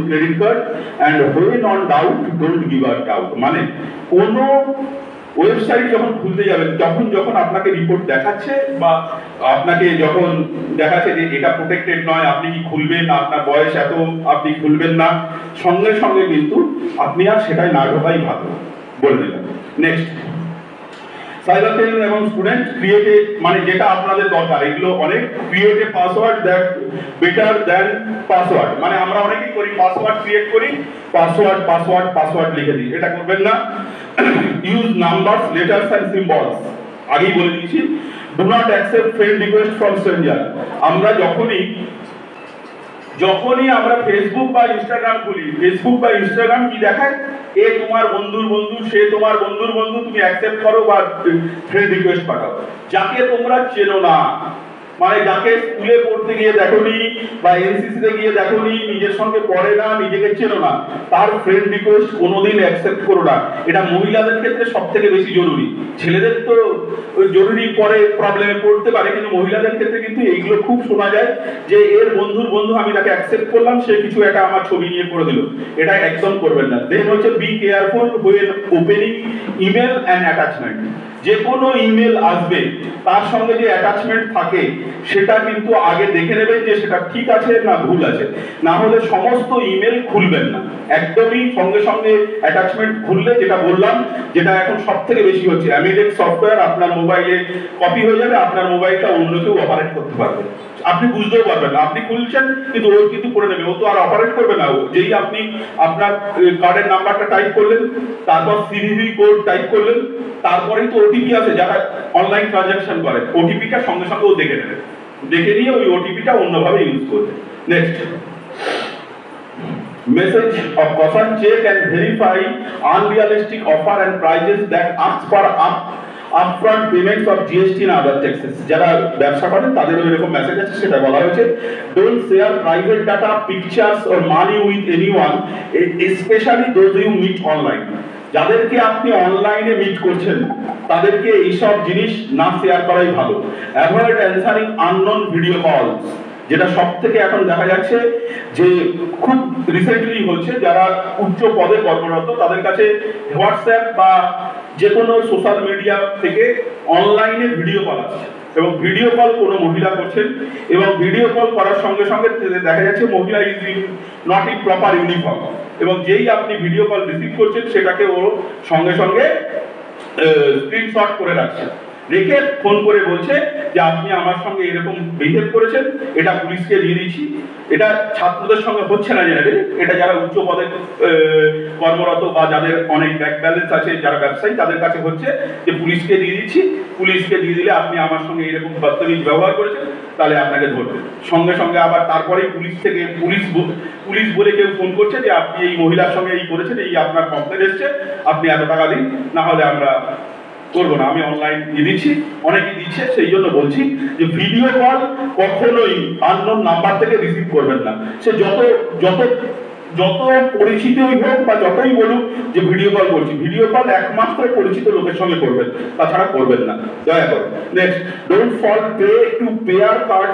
B: credit card and when on doubt don't give a doubt, মানে কোনো ওয়েবসাইট যখন খুলতে যাবেন তখন যখন আপনাকে রিপোর্ট দেখাচ্ছে বা আপনাকে যখন দেখাচ্ছে যে এটা প্রোটেক্টেড নয়, আপনি কি খুলবেন, আপনার বয়স এত, আপনি খুলবেন না, সঙ্গে সঙ্গে কিন্তু আপনি আর সেটাই না ঢোকাই ভালো, বলে দিলাম। নেক্সট, সাইবার ক্রাইম এবং স্টুডেন্ট ক্রিয়েটে, মানে যেটা আপনাদের দরকার এগুলো অনেক, create password that better than password, মানে আমরা অনেকেই করি পাসওয়ার্ড ক্রিয়েট করি, পাসওয়ার্ড লিখে দিই, এটা করবেন না। Use numbers, letters and symbols, আগেই বলে দিয়েছি। Do not accept friend request from stranger, আমরা যখনই আমরা ফেসবুক বা ইনস্টাগ্রাম খুলি, ফেসবুক বা ইনস্টাগ্রাম কি দেখায়, এ তোমার বন্ধুর বন্ধু, সে তোমার বন্ধুর বন্ধু, তুমি অ্যাকসেপ্ট করো বা ফ্রেন্ড রিকোয়েস্ট পাঠাও। যাকে তোমরা চেনো না, মানে যাকে স্কুলে পড়তে গিয়ে দেখোনি বা এনসিসিতে গিয়ে দেখোনি, নিজের সঙ্গে পড়ে না, নিজেকে চেনো না, তার ফ্রেন্ড রিকোয়েস্ট কোনোদিন অ্যাকসেপ্ট করো না। এটা মহিলাদের ক্ষেত্রে সব থেকে বেশি জরুরি, ছেলেদের তো জরুরি পরে প্রবলেমে পড়তে পারে, কিন্তু মহিলাদের ক্ষেত্রে কিন্তু এইগুলো খুব শোনা যায় যে এর বন্ধুর বন্ধু, আমি তাকে অ্যাকসেপ্ট করলাম, সে কিছু একটা আমার ছবি নিয়ে করে দিল, এটা একদম করবেন না। দেন হচ্ছে be careful when opening email and attachment, যে কোনো ইমেল আসবে তার সঙ্গে যে অ্যাটাচমেন্ট থাকে সেটা কিন্তু আগে দেখে নেবেন যে সেটা ঠিক আছে না ভুল আছে, না হলে সমস্ত ইমেল খুলবেন না, একদমই সঙ্গে সঙ্গে অ্যাটাচমেন্ট খুললে, যেটা বললাম, যেটা এখন সব থেকে বেশি হচ্ছে, অ্যামেজেক্স সফটওয়্যার আপনার মোবাইলে কপি হয়ে যাবে, আপনার মোবাইলটা অন্য কেউ অপারেট করতে পারবে, আপনি বুঝতেও পারবেন না, আপনি খুলছেন কিন্তু ও কিন্তু করে নেবে, ও তো আর অপারেট করবে না। যেই আপনি আপনার কার্ডের নাম্বারটা টাইপ করলেন, তারপর সিভিভি কোড টাইপ করলেন, তারপরেই তো ওটিপি আছে, যারা অনলাইন ট্রানজাকশন করে ওটিপিটা সঙ্গে সঙ্গে ও দেখে নেবে, দেখে নিয়ে ওই ওটিপিটা অন্যভাবে ইউজ করবে। Next, Message of caution: check and verify unrealistic offer and prices that ask for upfront payments of GST and other taxes. যারা ব্যবসা করেন তাদের এরকম মেসেজ আছে, সেটা বলা হয়েছে। Don't share private data, pictures or money with anyone, especially those you meet online. যাদেরকে আপনি অনলাইনে মিট করছেন তাদেরকে এইসব জিনিস না শেয়ার করাই ভালো। অ্যাভয়েড অ্যানসারিং আননোন ভিডিও কলস, যেটা সব থেকে এখন দেখা যাচ্ছে যে খুব রিসেন্টলি হচ্ছে, যারা উচ্চ পদে কর্মরত তাদের কাছে হোয়াটসঅ্যাপ বা যে কোনো সোশ্যাল মিডিয়া থেকে অনলাইনে ভিডিও কল আসছে, এবং ভিডিও কল কোনো মহিলা করছেন, এবং ভিডিও কল করার সঙ্গে সঙ্গে দেখা যাচ্ছে মহিলা is not in proper uniform, এবং যেই আপনি ভিডিও কল রিসিভ করছেন সেটাকে ও সঙ্গে সঙ্গে স্ক্রিনশট করে রাখছে, রেখে ফোন করে বলছে যে আপনি আমার সঙ্গে এরকম বিহেভ করেছেন, এটা পুলিশকে দিয়ে দিচ্ছি। এটা ছাত্রদের সঙ্গে হচ্ছে না জেনারেলি, এটা যারা উচ্চ পদে কর্মরত বা যাদের অনেক ব্যাংক ব্যালেন্স আছে, যারা ব্যবসায়ী, তাদের কাছে হচ্ছে যে পুলিশকে দিয়ে দিচ্ছি, পুলিশকে দিয়ে দিলে আপনি আমার সঙ্গে এরকম বদতমিজ ব্যবহার করেছেন, তাহলে আপনাকে ধরবে। সঙ্গে সঙ্গে আবার তারপরেই পুলিশ থেকে পুলিশ বলে কেউ ফোন করছে যে আপনি এই মহিলার সঙ্গে এই করেছেন, এই আপনার কমপ্লেন এসছে, আপনি এত টাকা দিন, না হলে আমরা করবো না। আমি অনলাইন দিয়ে দিচ্ছি, অনেকেই দিচ্ছে, সেই জন্য বলছি যে ভিডিও কল কখনোই আননোন নাম্বার থেকে রিসিভ করবেন না। সে যত পরিচিতই হোক বা যতই বলুক যে ভিডিও কল করছি, ভিডিও কল একমাত্র পরিচিত লোকের সঙ্গে করবেন, তাছাড়া করবেন না, দয়া করে। Next, don't fall prey to pair card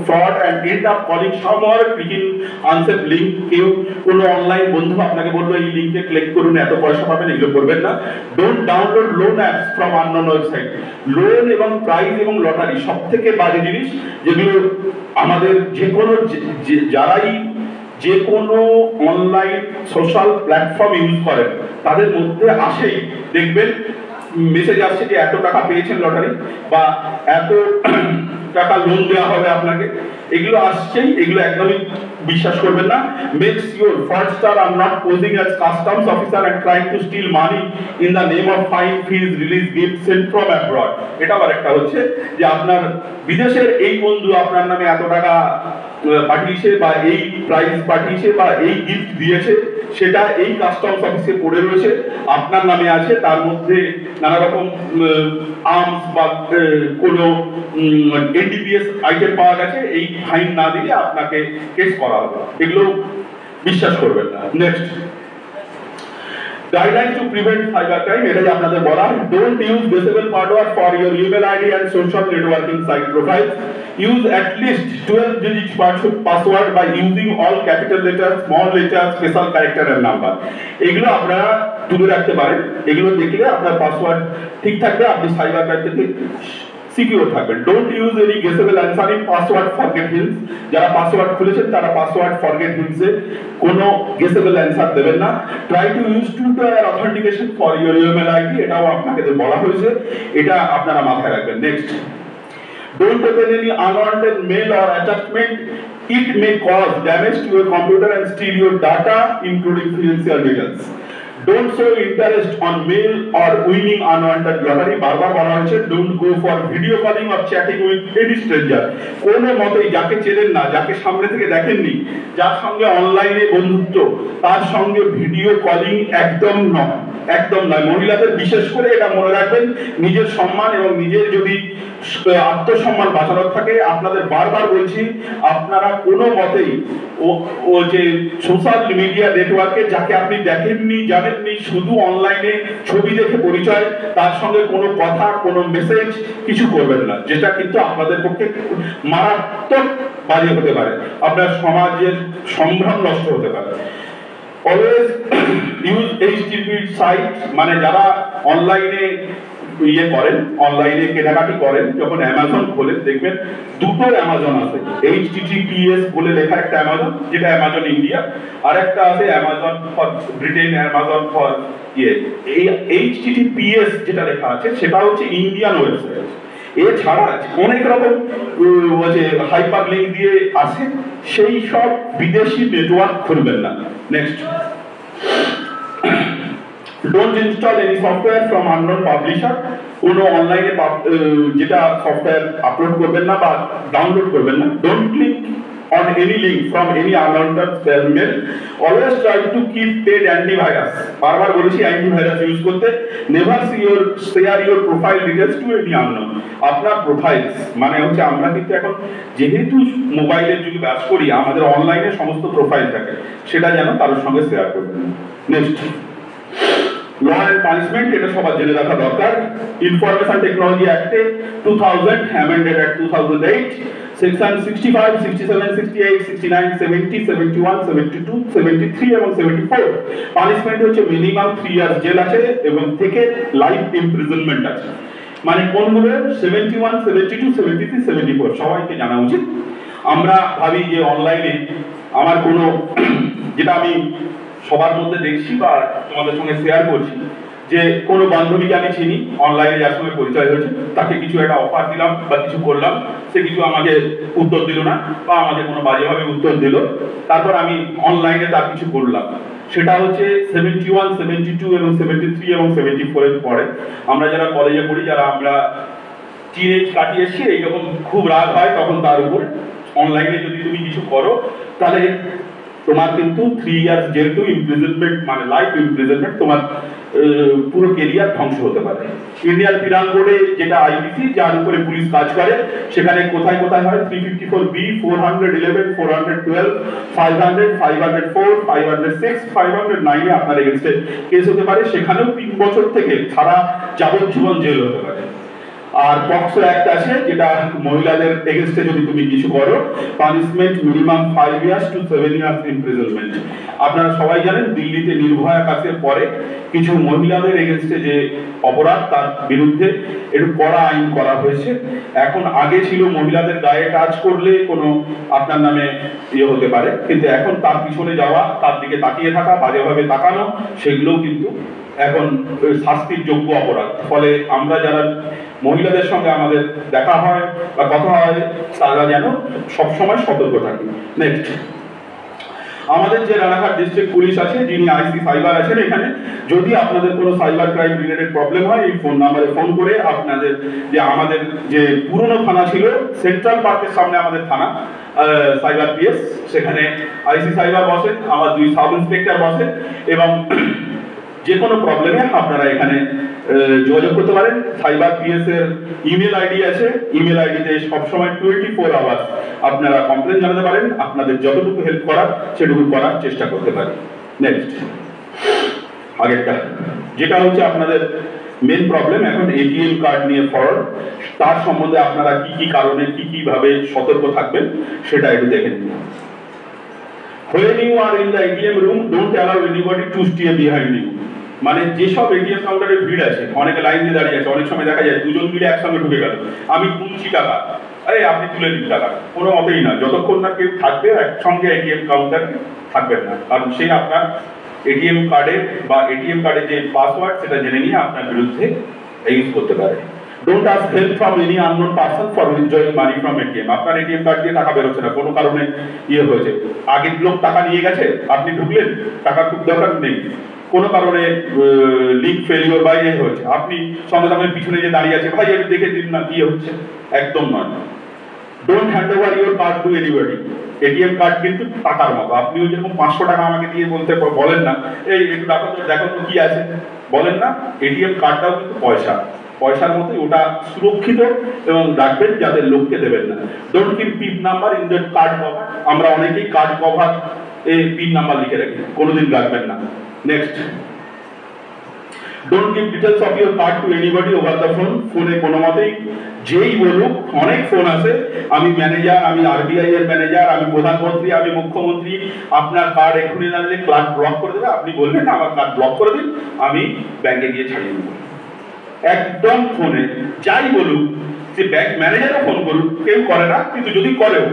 B: fraud and end up calling somewhere clicking unsafe link. কেউ কোনো অনলাইন বন্ধু আপনাকে বললো এই লিঙ্কে ক্লিক করুন, এত পয়সা পাবেন, এগুলো করবেন না। Don't download loan apps from unknown website. Loan এবং প্রাইজ এবং লটারি সব থেকে বাজে জিনিস, যেগুলো আমাদের যে কোনো যারাই যে কোনো অনলাইন সোশ্যাল প্ল্যাটফর্ম ইউজ করেন তাদের মধ্যে আসেই দেখবেন মেসেজ আসছে যে এত টাকা পেয়েছেন লটারি বা এত টাকা লোন দেওয়া হবে আপনাকে, এগুলো আসছেই, এগুলো একদমই বিশ্বাস করবেন না। Make sure fraudster are not posing as customs officer and trying to steal money in the name of fine, fees, release, gifts sent from abroad. এটা আবার একটা হচ্ছে যে আপনার বিদেশের এই বন্ধু আপনার নামে এত টাকা পাঠিয়েছে বা এই প্রাইজ পাঠিয়েছে বা এই গিফট দিয়েছে, সেটা এই কাস্টমস অফিসে পড়ে রয়েছে, আপনার নামে আছে, তার মধ্যে নানা রকম আর্মস বা কোনো এনডিপিএস আইটেম পাওয়া গেছে, এই ফাইন না দিলে আপনাকে কেস করা হবে, এগুলো বিশ্বাস করবেন না। Next, guideline to prevent cyber crime, এটাই আপনাদের বলা। Don't use disable password for your email ID and social networking site profile. Use at least 12 digit password by using all capital letters, small letters, special character and number. এগুলো আপনারা তুলে রাখতে পারেন, এগুলো দেখলে আপনার পাসওয়ার্ড ঠিক থাকবে, আপনি সাইবার ক্রাইম থেকে সিকিউর থাকবেন। Don't use any guessable answering password forget hints. যারা পাসওয়ার্ড খুলেছেন তারা পাসওয়ার্ড ফরগেট হিন্টসে কোনো গেসেবল অ্যানসার দেবেন না। Try to use two-tier authentication for your email ID, এটাও আপনাকে বলা হয়েছে, এটা আপনারা মাথায় রাখবেন। Next, don't open any unwanted mail or attachment. It may cause damage to your computer and steal your data, including financial details. Don't show interest on mail or winning unwanted lottery. বারবার বলা হয়েছে don't go for video calling or chatting with any stranger. কোনো মতেই যাকে চেনেন না, যাকে সামনে থেকে দেখেননি, যার সঙ্গে অনলাইনে বন্ধুত্ব, তার সঙ্গে ভিডিও কলিং একদম নয়, একদম নয়। মহিলাদের বিশেষ করে এটা মনে রাখবেন, নিজের সম্মান এবং নিজের যদি আত্মসম্মান বাঁচানোর থাকে, আপনাদের বারবার বলছি, আপনারা কোনো মতেই ও যে সোশ্যাল মিডিয়া নেটওয়ার্কে যাকে আপনি দেখেননি, জানেননি, শুধু অনলাইনে ছবি দেখে পরিচয়, তার সঙ্গে কোনো কথা, কোনো মেসেজ কিছু করবেন না, যেটা কিন্তু আপনাদের পক্ষে মারাত্মক বাজে হতে পারে, আপনার সমাজের সম্ভ্রম নষ্ট হতে পারে। অলওয়েজ ইউজ HTTP সাইট, মানে যারা অনলাইনে ইয়ে করেন, অনলাইনে কেনাকাটি করেন, যখন অ্যামাজন খোলেন দেখবেন দুটো অ্যামাজন আছে। HTTPS বলে লেখা একটা অ্যামাজন, যেটা অ্যামাজন ইন্ডিয়া, আর একটা আছে Amazon for Britain, Amazon for ইয়ে। এই HTTPS যেটা লেখা আছে সেটা হচ্ছে ইন্ডিয়ান ওয়েবসাইট। এছাড়া অনেক রকম হাইপার লিঙ্ক দিয়ে আসে, সেই সব বিদেশি নেটওয়ার্ক খুলবেন না। Next, don't install any software from unknown publisher. কোনো অনলাইনে যেটা সফটওয়্যার আপলোড করবেন না বা ডাউনলোড করবেন না। Don't click on any link from any unwanted spam mail. Always try to keep paid antivirus. বারবার বলেছি অ্যান্টিভাইরাস ইউজ করতে। Never share your profile details to any unknown. আপনার প্রোফাইলস মানে হচ্ছে আমরা কিন্তু এখন যেহেতু মোবাইলের যুগে বাস করি, আমাদের অনলাইনে সমস্ত প্রোফাইল থাকে, সেটা যেন কারোর সঙ্গে শেয়ার করবেন। নেক্সট, ল অ্যান্ড পানিশমেন্ট, এটা সবার জেনে রাখা দরকার। ইনফরমেশন টেকনোলজি অ্যাক্টে 2000 অ্যামেন্ডেড অ্যাক্ট 2008 সেকশন 65, 67, 68, 69, 70, 71, 72, 73 এবং 74 পানিশমেন্ট হচ্ছে মিনিমাম 3 ইয়ার্স জেল আছে এবং থেকে লাইফ ইমপ্রিজনমেন্ট আছে। মানে কোনগুলো 71, 72, 73, 74 সবাইকে জানা উচিত। আমরা ভাবি যে অনলাইনে আমার কোনো যেটা আমি সবার মধ্যে দেখছি বা তোমাদের সঙ্গে শেয়ার করছি, যে কোনো বান্ধবীকে আমি চিনি, অনলাইনে যার সঙ্গে পরিচয় হয়েছে, তাকে কিছু একটা অফার দিলাম বা কিছু করলাম, সে কিছু আমাকে উত্তর দিল না বা আমাকে কোনো বাজেভাবে উত্তর দিল, তারপর আমি অনলাইনে তার কিছু করলাম, সেটা হচ্ছে 71, 72 এবং 73 এবং 74 এর পরে। আমরা যারা কলেজে পড়ি, যারা আমরা টিনেজ কাটিয়েছি, এইরকম খুব রাগ হয় তখন তার উপর। অনলাইনে যদি তুমি কিছু করো তাহলে তোমার কিন্তু 3 ইয়ার্স জেল টু ইমপ্রিজনমেন্ট মানে লাইফ ইমপ্রিজনমেন্ট, তোমার পুরো কেরিয়ার ধ্বংস হতে পারে। ইন্ডিয়ান পিনাল কোডে যেটা আইপিসি, যার উপরে পুলিশ কাজ করে, সেখানে কোথায় কোথায় হয় 354B, 411, 412, 500, 504, 506, 509 এ আপনার এগেইনস্টে কেস হতে পারে। সেখানেও 3 বছর থেকে সারা যাবজ্জীবন জেল হতে পারে। আর পক্সো অ্যাক্ট আছে, যেটা মহিলাদের এগেইনস্টে যদি তুমি কিছু করো, punishment minimum 5 years to 7 years imprisonment. আপনারা সবাই জানেন দিল্লিতে নির্ভয়া কেসের পরে কিছু মহিলাদের এগেইনস্টে যে অপরাধ, তার বিরুদ্ধে একটু কড়া আইন করা হয়েছে। এখন আগে ছিল মহিলাদের গায়ে টাচ করলে কোনো আপনার নামে ইয়ে হতে পারে, কিন্তু এখন তার পিছনে যাওয়া, তার দিকে তাকিয়ে থাকা, বাজেভাবে তাকানো, সেগুলোও কিন্তু এখন শাস্তির যোগ্য অপরাধ। ফলে আমরা যারা মহিলাদের সঙ্গে আমাদের দেখা হয় বা কথা হয়, তারা যেন সবসময় সতর্ক থাকি। নেক্সট, আমাদের যে রানাঘাট ডিস্ট্রিক্ট পুলিশ আছে, যিনি আইসি সাইবার আছেন, এখানে যদি আপনাদের কোনো সাইবার ক্রাইম রিলেটেড প্রবলেম হয়, এই ফোন নাম্বারে ফোন করে আপনাদের যে আমাদের যে পুরনো থানা ছিল সেন্ট্রাল পার্কের সামনে আমাদের থানা সাইবার পিএস, সেখানে আইসি সাইবার বসেন, আমার 2 সাব ইন্সপেক্টর বসেন, এবং যে কোনো প্রবলেমে আপনারা এখানে যোগাযোগ করতে পারেন। সাইবার পিএস এর ইমেল আইডি আছে, ইমেল আইডিতে সবসময় 24 আওয়ার্স আপনারা কমপ্লেন জানাতে পারেন, আপনাদের যতটুকু হেল্প করার সেটুকু করার চেষ্টা করতে পারি। নেক্সট, আগেরটা যেটা হচ্ছে আপনাদের মেন প্রবলেম এখন এটিএম কার্ড নিয়ে ফ্রড, তার সম্বন্ধে আপনারা কি কি কারণে কি কি ভাবে সতর্ক থাকবেন সেটা একটু দেখে নিন। When you are in the ATM room, don't allow anybody to stay behind you. মানে যেসব এটিএম কাউন্টারে ভিড় আছে, অনেকে লাইন দিয়ে দাঁড়িয়ে আছে, অনেক সময় দেখা যায় দুজন মিলে একসঙ্গে ঢুকে গেল, আমি তুলছি টাকা, আরে আপনি তুলে দিন টাকা, কোনো মতেই না, যতক্ষণ না কেউ থাকবে একসঙ্গে এটিএম কাউন্টার থাকবেন না, কারণ সে আপনার এটিএম কার্ডে বা এটিএম কার্ডে যে পাসওয়ার্ড সেটা জেনে নিয়ে আপনার বিরুদ্ধে ইউজ করতে পারে। Don't ask help from any unknown person for withdrawing money from ATM. আপনার এটিএম কার্ড দিয়ে টাকা বেরোচ্ছে না, কোনো কারণে ইয়ে হয়েছে, আগের লোক টাকা নিয়ে গেছে, আপনি ঢুকলেন, টাকা খুব দরকার নেই, কোনো কারণে লিঙ্ক ফেলিওর বা ইয়ে হয়েছে, আপনি সঙ্গে সঙ্গে পিছনে যে দাঁড়িয়ে আছে, ভাই একটু দেখে দিন না কি হচ্ছে, একদম নয়। Don't hand over your card to anybody. ATM card কিন্তু টাকার মতো, আপনিও যেরকম 500 টাকা আমাকে দিয়ে বলেন না, এই একটু দেখো তো কি আছে, বলেন না, এটিএম কার্ডটাও কিন্তু পয়সার মতোই, ওটা সুরক্ষিত এবং রাখবেন যাতে লোককে দেবেন না। Don't keep pin number in the card cover. আমরা অনেকেই কার্ড কভার এই পিন নাম্বার লিখে রাখি, কোনোদিন রাখবেন না। Next, don't give details of your card to anybody over the phone. ফোনে কোনো মতেই যেই বলুক, অনেক ফোন আছে, আমি ম্যানেজার, আমি আরবিআই এর ম্যানেজার, আমি প্রধানমন্ত্রী, আমি মুখ্যমন্ত্রী, আপনার কার্ড এক্ষুনি না দিলে কার্ড ব্লক করে দেবে, আপনি বলবেন না আমার কার্ড ব্লক করে দিন, আমি ব্যাংকে গিয়ে ছাড়িয়ে নেব। একদম ফোনে যাই বলুক, সে ব্যাংক ম্যানেজারও ফোন করুক, কেউ করে না, কিন্তু যদি করেও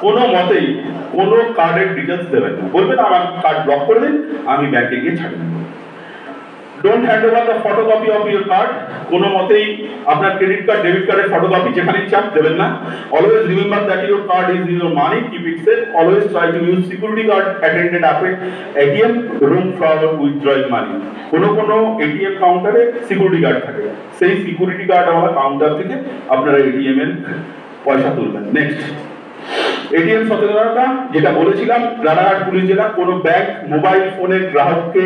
B: কোনো মতেই কোনো কার্ডের ডিটেলস দেবেন না, বলবেন আমার কার্ড ব্লক করে দিন, আমি ব্যাংকে গিয়ে ছাড়িয়ে নেব। Don't hand over the photocopy of your card. কোনো মতেই আপনার ক্রেডিট কার্ড, ডেবিট কার্ডের ফটোকপি যেখানেই চাপ দেবেন না। Always remember that your card is your money, keep it safe. Always try to use security guard attended অ্যাপে ATM room for withdrawing money. কোনো এটিএম কাউন্টারে সিকিউরিটি গার্ড থাকে, সেই সিকিউরিটি গার্ড আমার কাউন্টার থেকে আপনারা এটিএম এর পয়সা তুলবেন। নেক্সট, এটিএম সচেতনতা যেটা বলেছিলাম, রানাঘাট পুলিশ জেলা কোনো ব্যাংক মোবাইল ফোনে গ্রাহককে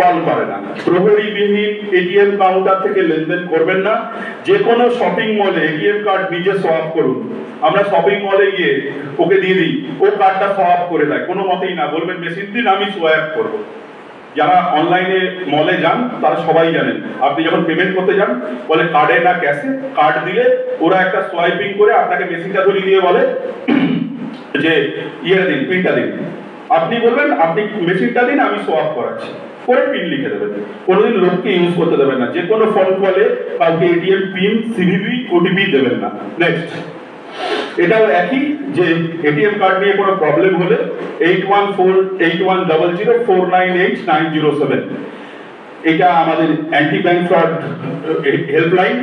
B: কল করে না, প্রহরীবিহীন এটিএম কাউন্টার থেকে লেনদেন করবেন না, যে কোনো শপিং মলে এটিএম কার্ড নিজে সোয়াপ করুন। আমরা শপিং মলে গিয়ে ওকে দিয়ে দিই, ও কার্ডটা সোয়াপ করে দেয়, কোনো মতেই না, বলবেন মেশিন দিন আমি সোয়াপ করবো। যারা অনলাইনে মলে যান তারা সবাই জানেন, আপনি যখন পেমেন্ট করতে যান বলে কার্ডে না ক্যাশে, কার্ড দিলে ওরা একটা সোয়াইপিং করে আপনাকে মেশিনটা ধরিয়ে দিয়ে বলে যে ইয়েটা দিন, পিনটা দিন। আপনি বলবেন আপনি মেশিনটা দিন আমি সোয়াপ করাচ্ছি, করে পিন লিখে দেবেন। কোনোদিন লোককে ইউজ করতে দেবেন না, যে কোনো ফোন কলে কাউকে এটিএম পিন, সিভিভি, ওটিপি দেবেন না। নেক্সট, এটাও একই যে এটিএম কার্ড নিয়ে কোনো প্রবলেম হলে 8148100498 এটা আমাদের anti bank fraud helpline,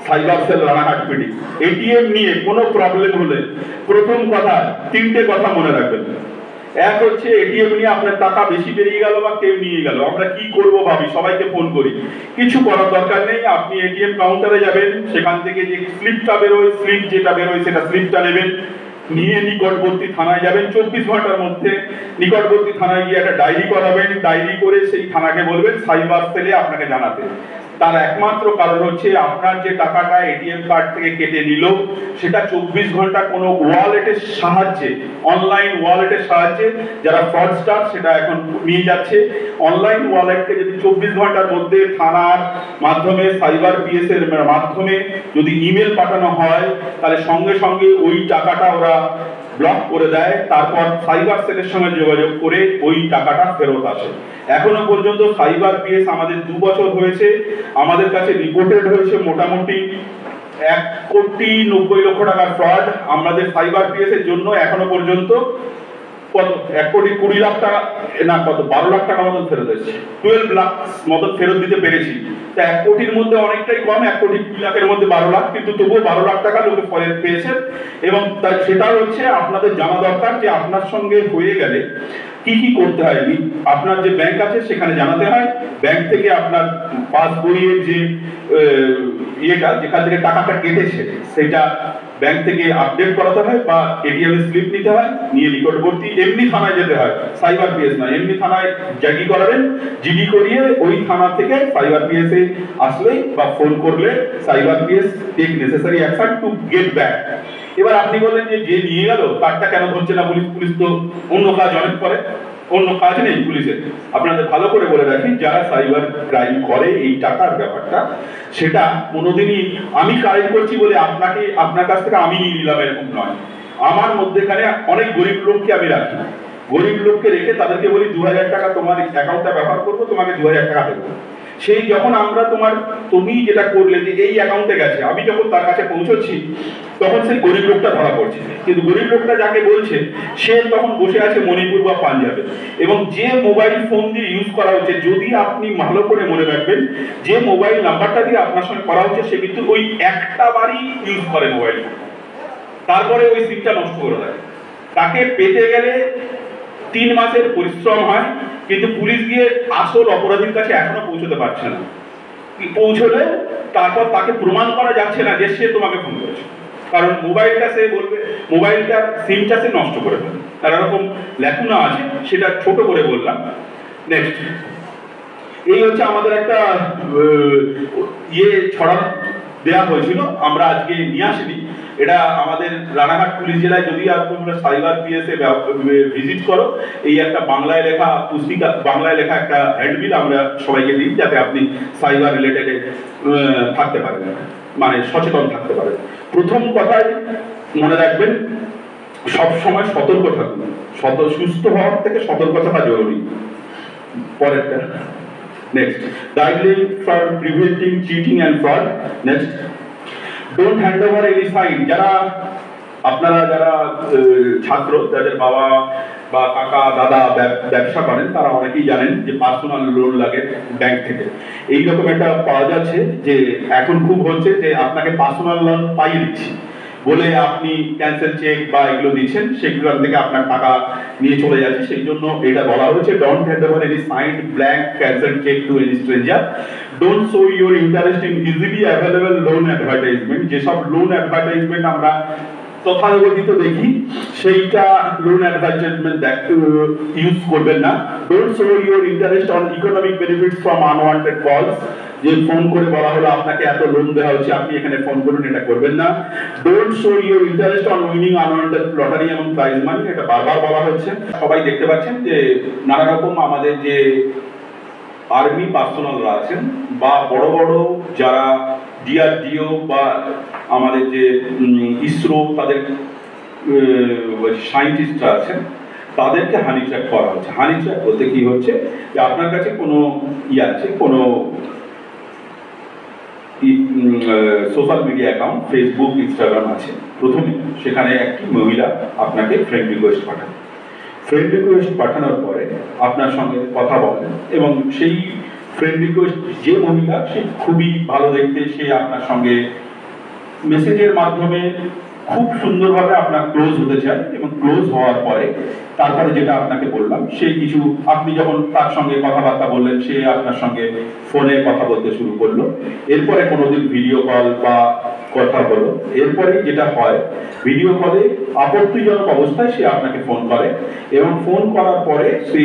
B: cyber cell Ranaghat PD. ATM নিয়ে কোনো প্রবলেম হলে প্রথম কথা, তিনটে কথা মনে রাখবেন। এক হচ্ছে এটিএম নিয়ে আপনার টাকা বেশি বেরিয়ে গেল বা কেউ নিয়ে গেল, আমরা কি করব ভাবি, সবাইকে ফোন করি, কিছু করার দরকার নেই। আপনি এটিএম কাউন্টারে যাবেন, সেখান থেকে যে স্লিপটা বেরোয়, স্লিপ যেটা বেরোয় সেটা স্লিপটা নেবেন, নিয়ে নিকটবর্তী থানায় যাবেন, 24 ঘন্টার মধ্যে নিকটবর্তী থানায় গিয়ে একটা ডায়েরি করাবেন, ডায়েরি করে সেই থানাকে বলবেন সাইবার সেলে আপনাকে জানাতে। তার একমাত্র কারণ হচ্ছে আপনার যে টাকাটা এটিএম কার্ড থেকে কেটে নিল সেটা 24 ঘন্টা কোনো ওয়ালেটের সাহায্যে, অনলাইন ওয়ালেটের সাহায্যে, যারা ফ্রডস্টার সেটা এখন নিয়ে যাচ্ছে। অনলাইন ওয়ালেটকে যদি 24 ঘন্টার মধ্যে থানার মাধ্যমে, সাইবার পিএস এর মাধ্যমে যদি ইমেল পাঠানো হয়, তাহলে সঙ্গে সঙ্গে ওই টাকাটা ওরা ব্লক করে দেয়, তারপর সাইবার সেলের সঙ্গে যোগাযোগ করে ওই টাকাটা ফেরত আসে। এখনো পর্যন্ত সাইবার পিএস আমাদের 2 বছর হয়েছে, আমাদের কাছে রিপোর্টেড হয়েছে মোটামুটি 1,90,00,000 টাকার ফ্রড আমাদের সাইবার পিএস এর জন্য। এখনো পর্যন্ত কত 1,20,00,000 টাকা না, কত 12 লাখ টাকা মতন ফেরত এসেছে, 12 লাখ মতন ফেরত দিতে পেরেছি। তা 1 কোটির মধ্যে অনেকটাই কম, 1,20,00,000 মধ্যে 12 লাখ, কিন্তু তবুও 12 লাখ টাকা লোকে ফেরত পেয়েছেন। এবং সেটা হচ্ছে আপনাদের জানা দরকার যে আপনার সঙ্গে হয়ে গেলে কি কি করতে হয়। আপনার যে ব্যাংক আছে সেখানে জানাতে হয়, ব্যাংক থেকে আপনার পাসবইয়ের যে ইয়েটা যেখান থেকে টাকাটা কেটেছে সেটা ব্যাংক থেকে আপডেট করাতে হয়, বা এটিএম স্লিপ নিতে হয়, নিয়ে নিকটবর্তী এমনি থানায় যেতে হয়, সাইবার পিএস না, এমনি থানায় জিডি করাবেন, জিডি করিয়ে ওই থানা থেকে সাইবার পিএস এ আসলে বা ফোন করলে cyber PS take necessary action to get back. এবার আপনি বলেন যে নিয়ে গেল কার্ডটা কেন ধরছে না পুলিশ? পুলিশ তো অন্য কাজ অনেক করে, অন্য কাজ নেই পুলিশের। আপনাদের ভালো করে বলে রাখি, যারা সাইবার ক্রাইম করে এই টাকার ব্যাপারটা, সেটা কোনোদিনই আমি ক্রাইম করছি বলে আপনার কাছ থেকে আমি নিয়ে নিলাম এরকম নয়। আমার মধ্যেখানে অনেক গরিব লোককে আমি রাখি, গরিব লোককে রেখে তাদেরকে বলি 2000 টাকা তোমার অ্যাকাউন্টটা ব্যবহার করবো, তোমাকে 2000 টাকা দেবো। সেই যখন আমরা তুমি যেটা করলে যে এই অ্যাকাউন্টে গেছে, আমি যখন তার কাছে পৌঁছচ্ছি তখন সেই গরিব লোকটা ধরা পড়ছে, কিন্তু গরিব লোকটা যাকে বলছে সে তখন বসে আছে মণিপুর বা পাঞ্জাবে। এবং যে মোবাইল ফোন দিয়ে ইউজ করা হচ্ছে, যদি আপনি ভালো করে মনে রাখবেন, যে মোবাইল নাম্বারটা দিয়ে আপনার সঙ্গে করা হচ্ছে সে কিন্তু ওই একটা বারই ইউজ করে মোবাইল, তারপরে ওই সিমটা নষ্ট করে দেয়। তাকে পেতে গেলে 3 মাসের পরিশ্রম হয়, কিন্তু পুলিশ গিয়ে আসল অপরাধীর কাছে এখনো পৌঁছতে পারছে না। পৌঁছলে তারপর তাকে প্রমাণ করা যাচ্ছে না যে সে তোমাকে ফোন করেছে, কারণ মোবাইলটা সে বলবে, মোবাইলটা সিমটা সে নষ্ট করে দেবে, তার এরকম লেখনা আছে, সেটা ছোট করে বললাম। নেক্সট, এই হচ্ছে আমাদের একটা ছড়া দেওয়া হয়েছিল, আমরা আজকে নিয়ে আসিনি। এটা আমাদের রানাঘাট পুলিশ জেলায় যদি তোমরা সাইবার পিএস এ ভিজিট করো, এই একটা বাংলায় লেখা পুস্তিকা, বাংলায় লেখা একটা হ্যান্ডবিল আমরা সবাইকে দিই, যাতে আপনি সাইবার রিলেটেডে থাকতে পারেন, মানে সচেতন থাকতে পারেন। প্রথম কথায় মনে রাখবেন, সব সময় সতর্ক থাকুন, সুস্থ হওয়ার থেকে সতর্ক থাকা জরুরি। পরেরটা, next, guideline for preventing cheating and fraud. Next, don't hand over any fine. আপনারা যারা ছাত্র, যাদের বাবা বা কাকা দাদা ব্যবসা করেন, তারা অনেকেই জানেন যে পার্সোনাল লোন লাগে ব্যাংক থেকে। এইরকম একটা পাওয়া যাচ্ছে যে এখন খুব হচ্ছে যে আপনাকে পার্সোনাল লোন পাইয়ে দিচ্ছি বলে আপনি ক্যান্সেল চেক বা এগুলো দিচ্ছেন, সেগুলোর থেকে আপনার টাকা নিয়ে চলে যাচ্ছে। সেই জন্য এটা বলা হয়েছে, don't hand over any signed blank cancel check to any stranger. Don't show your interest in easily available loan advertisement. যেসব লোন অ্যাডভার্টাইজমেন্ট আমরা তথাকথিত দেখি সেইটা লোন অ্যাডভার্টাইজমেন্ট ইউজ করবেন না। Don't show your interest on economic benefits from unwanted কলস, যে phone করে বলা হলো আপনাকে এত লোন দেওয়া হচ্ছে আপনি এখানে ফোন করুন, এটা করবেন না। Don't show your interest on winning unwanted lottery এবং প্রাইজ মানি, এটা বারবার বলা হচ্ছে। সবাই দেখতে পাচ্ছেন যে নানা রকম আমাদের যে আর্মি পার্সোনালরা আছেন বা বড় বড় যারা ডিআরডিও বা আমাদের যে ইসরো তাদের সায়েন্টিস্টরা আছেন তাদেরকে হানি ট্র্যাক করা হচ্ছে। হানি ট্র্যাক বলতে কি হচ্ছে যে আপনার কাছে কোনো আছে, কোনো social media account Facebook Instagram আছে, প্রথমে সেখানে একটি মহিলা আপনাকে ফ্রেন্ড রিকোয়েস্ট পাঠায়। ফ্রেন্ড রিকোয়েস্ট পাঠানোর পরে আপনার সঙ্গে কথা বলেন এবং সেই ফ্রেন্ড রিকোয়েস্ট যে মহিলা সে খুবই ভালো দেখতে, সে আপনার সঙ্গে মেসেজের মাধ্যমে খুব সুন্দরভাবে আপনার ক্লোজ হতে চায় এবং ক্লোজ হওয়ার পরে তারপরে যেটা আপনাকে বললাম সেই কিছু আপনি যখন তার সঙ্গে কথাবার্তা বললেন সে আপনার সঙ্গে ফোনে কথা বলতে শুরু করলো, এরপরে কোনোদিন ভিডিও কল বা কথা হলো, এরপরে যেটা হয় ভিডিও কলে আপত্তিজনক অবস্থায় সে আপনাকে ফোন করে এবং ফোন করার পরে সে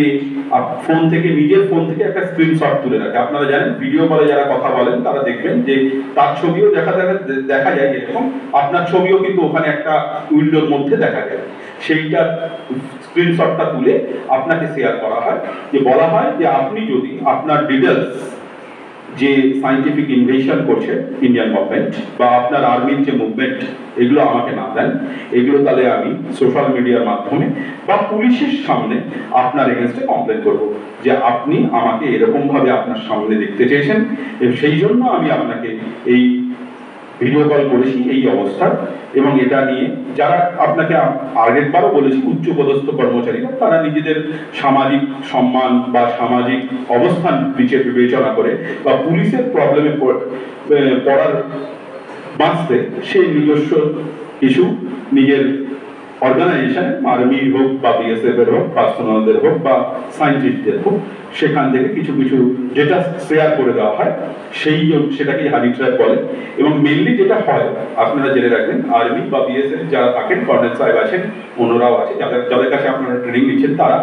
B: ফোন থেকে নিজের ফোন থেকে একটা স্ক্রিনশট তুলে রাখে। আপনারা জানেন ভিডিও কলে যারা কথা বলেন তারা দেখবেন যে তার ছবিও দেখা যায়, এরকম আপনার ছবিও কিন্তু ওখানে একটা উইন্ডোর মধ্যে দেখা যায়। সেইটা স্ক্রিনশটটা তুলে আপনাকে শেয়ার করা হয়, যে বলা হয় যে আপনি যদি আপনার ডিটেলস যে সায়েন্টিফিক ইনভেশন করছে ইন্ডিয়ান গভর্নমেন্ট বা আপনার আর্মির যে মুভমেন্ট এগুলো আমাকে না দেন, এগুলো তাহলে আমি সোশ্যাল মিডিয়ার মাধ্যমে বা পুলিশের সামনে আপনার এগেনস্টে কমপ্লেন করব যে আপনি আমাকে এরকম ভাবে আপনার সামনে দেখতে চেয়েছেন এবং সেই জন্য আমি আপনাকে এই ভিডিও কল করেছি এই অবস্থা। এবং এটা নিয়ে যারা আপনাকে আগেরবারও বলেছি উচ্চপদস্থ কর্মচারীরা তারা নিজেদের সামাজিক সম্মান বা সামাজিক অবস্থান বিবেচনা করে বা পুলিশের প্রবলেমে পড়ার বাঁচতে সেই নিজস্ব কিছু নিজের অর্গানাইজেশন আর্মির হোক বা বিএসএফ এর হোক পার্সোনালদের হোক বা সায়েন্টিস্টদের হোক সেখান থেকে কিছু কিছু যেটা শেয়ার করে দেওয়া হয় সেটাকেই হানি ট্র্যাপ বলে। এবং মেনলি যেটা হয় আপনারা জেনে রাখবেন আর্মি বা বিএসএফ যারা থাকেন, কর্নেল সাহেব আছেন, অন্যরাও আছে যাদের কাছে আপনারা ট্রেনিং নিচ্ছেন, তারা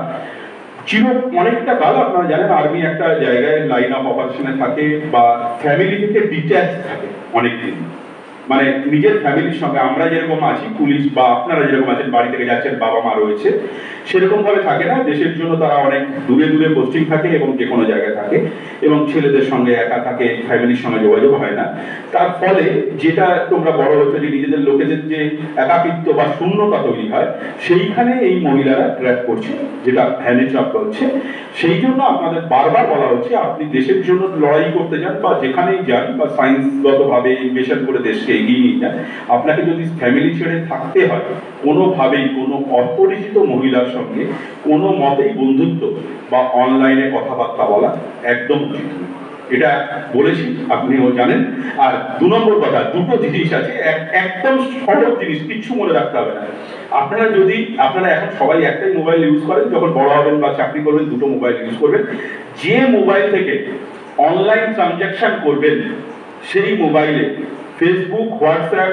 B: অনেকটা কাল আপনারা জানেন আর্মি একটা জায়গায় লাইন অফ অপারেশনে থাকে বা ফ্যামিলি থেকে ডিট্যাচ থাকে অনেকদিন, মানে নিজের ফ্যামিলির সঙ্গে আমরা যেরকম আছি পুলিশ বা আপনারা যেরকম আছেন বাড়ি থেকে যাচ্ছেন বাবা মা রয়েছে সেরকম ভাবে থাকে না। দেশের জন্য তারা অনেক দূরে দূরে পোস্টিং থাকে এবং যে কোনো জায়গায় থাকে এবং ছেলেদের সঙ্গে একা থাকে, ফ্যামিলির সঙ্গে যোগাযোগ হয় না। তার ফলে যেটা তোমরা বড় হচ্ছে যে নিজেদের লোকেদের যে একাকিত্ব বা শূন্যতা তৈরি হয় সেইখানে এই মহিলারা ট্র্যাপ করছে, যেটা হ্যানি ট্র্যাপ করছে। সেই জন্য আপনাদের বারবার বলা হচ্ছে আপনি দেশের জন্য লড়াই করতে যান বা যেখানেই যান বা সায়েন্সগতভাবে ইনভেশন করে দেশকে এগিয়ে নিয়ে যান, আপনাকে যদি ফ্যামিলি ছেড়ে থাকতে হয় কোনোভাবেই কোনো অপরিচিত মহিলার সঙ্গে কোনো মতেই বন্ধুত্ব বা অনলাইনে কথাবার্তা বলা একদম উচিত নয়। এটা বলেছি, আপনিও জানেন। আর দু নম্বর কথা, দুটো জিনিস আছে, একদম সহজ জিনিস, কিচ্ছু মনে রাখতে হবে না। আপনারা এখন সবাই একটাই মোবাইল ইউজ করেন, যখন বড় হবেন বা চাকরি করবেন দুটো মোবাইল ইউজ করবেন। যে মোবাইল থেকে অনলাইন ট্রানজ্যাকশন করবেন সেই মোবাইলে ফেসবুক, হোয়াটসঅ্যাপ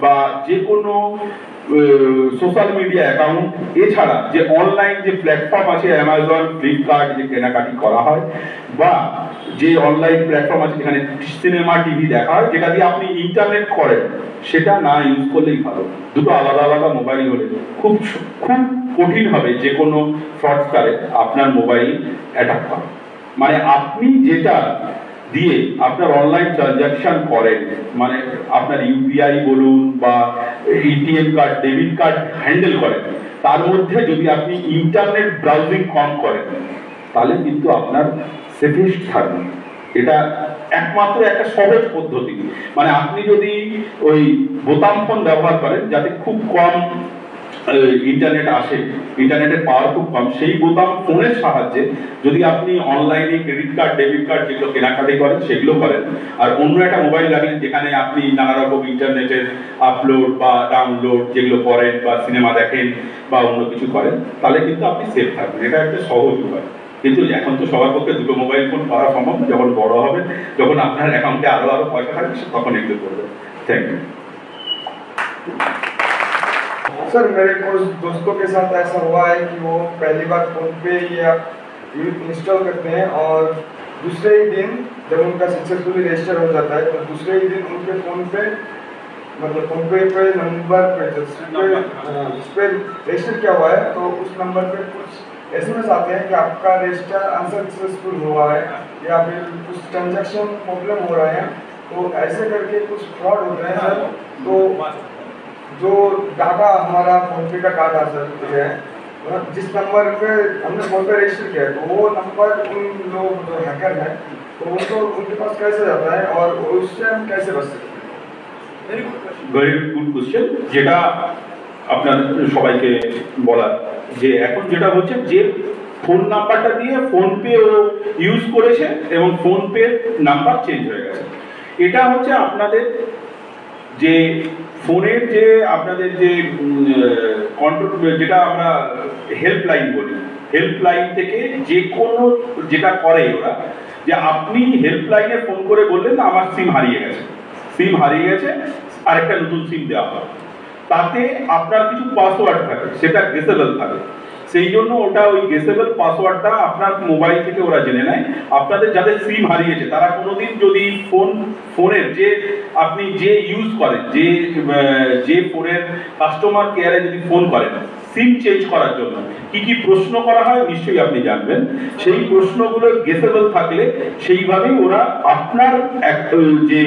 B: বা যে কোনো সোশ্যাল মিডিয়া অ্যাকাউন্ট এছাড়া যে অনলাইন যে প্ল্যাটফর্ম আছে অ্যামাজন, ফ্লিপকার্ট, যে কেনাকাটি করা হয় বা যে অনলাইন প্ল্যাটফর্ম আছে যেখানে সিনেমা টিভি দেখা হয়, যেটা দিয়ে আপনি ইন্টারনেট করেন, সেটা না ইউজ করলেই ভালো। দুটো আলাদা আলাদা মোবাইল হলে খুব খুব কঠিন হবে যে কোনো ফ্রডস্টারে আপনার মোবাইল অ্যাটাক করা। মানে আপনি যেটা দিয়ে আপনার অনলাইন ট্রানজাকশন করেন, মানে আপনার ইউপিআই বলুন বা ATM card, debit card handle করেন, তার মধ্যে যদি আপনি ইন্টারনেট ব্রাউজিং কম করেন তাহলে কিন্তু আপনার সেফেস্ট থাকবে। এটা একমাত্র একটা সহজ পদ্ধতি। মানে আপনি যদি ওই বোতাম ফোন ব্যবহার করেন যাতে খুব কম ইন্টারনেট আসে, ইন্টারনেটের পাওয়ার খুব কম, সেই বোতাম ফোনের সাহায্যে যদি আপনি অনলাইনে ক্রেডিট কার্ড, ডেবিট কার্ড যেগুলো কেনাকাটি করেন সেগুলো করেন, আর অন্য একটা মোবাইল রাখলেন যেখানে আপনি নানা রকম ইন্টারনেটের আপলোড বা ডাউনলোড যেগুলো করেন বা সিনেমা দেখেন বা অন্য কিছু করেন, তাহলে কিন্তু আপনি সেফ থাকবেন। এটা একটা সহজ উপায়। কিন্তু এখন তো সবার পক্ষে দুটো মোবাইল ফোন করা সম্ভব না। যখন বড় হবে, যখন আপনার অ্যাকাউন্টে আরো পয়সা থাকবে তখন এগুলো করবেন। Thank you.
A: सर मेरे कुछ दोस्तों के साथ ऐसा हुआ है कि वो पहली बार फ़ोन पे या इंस्टॉल करते हैं और दूसरे ही दिन जब उनका सक्सेसफुली रजिस्टर हो जाता है तो दूसरे ही दिन उनके फ़ोन पे मतलब फ़ोन पे नंबर पे जिस पे रजिस्टर किया हुआ है तो उस नंबर पे कुछ एसएमएस आते हैं कि आपका रजिस्टर अनसक्सेसफुल हुआ है या फिर कुछ ट्रांजैक्शन प्रॉब्लम हो रहा है। तो ऐसे करके कुछ फ्रॉड होते हैं सर। तो जो डाटा हमारा फ़ोन पे का डाटा सर है जिस नंबर पे हमने फ़ोन पे रजिस्टर किया है तो वो नंबर उन लोग जो हैकर हैं तो उनको उनके पास कैसे जाता है और उससे हम कैसे बच सकते हैं?
B: ভেরি গুড কোশ্চেন, যেটা আপনাদের সবাইকে বলা যে এখন যেটা হচ্ছে যে ফোন নাম্বারটা দিয়ে ফোন পে ও ইউজ করেছে এবং ফোন পে নাম্বার চেঞ্জ হয়ে গেছে। এটা হচ্ছে আপনাদের যে ফোনের যে আপনাদের যে কন্ট্রোল যেটা আমরা হেল্পলাইন বলি, হেল্পলাইন থেকে যে কোনো যেটা করে ওরা যে আপনি হেল্পলাইনে ফোন করে বললেন না আমার সিম হারিয়ে গেছে, সিম হারিয়ে গেছে আরেকটা নতুন সিম দেওয়া হয়, তাতে আপনার কিছু পাসওয়ার্ড থাকে সেটা গেসেবল থাকে, সেই জন্য ওটা ওই গেসেবল পাসওয়ার্ডটা আপনার মোবাইল থেকে ওরা জেনে নেয়। আপনাদের যাদের সিম হারিয়েছে তারা কোনোদিন যদি ফোনের যে আপনি যে ইউজ করেন যে ফোনের কাস্টমার কেয়ারে যদি ফোন করেন সিম চেঞ্জ করার জন্য কি কি প্রশ্ন করা হয় নিশ্চয়ই আপনি জানবেন। সেই প্রশ্নগুলো গেসেবল থাকলে সেইভাবেই ওরা আপনার যে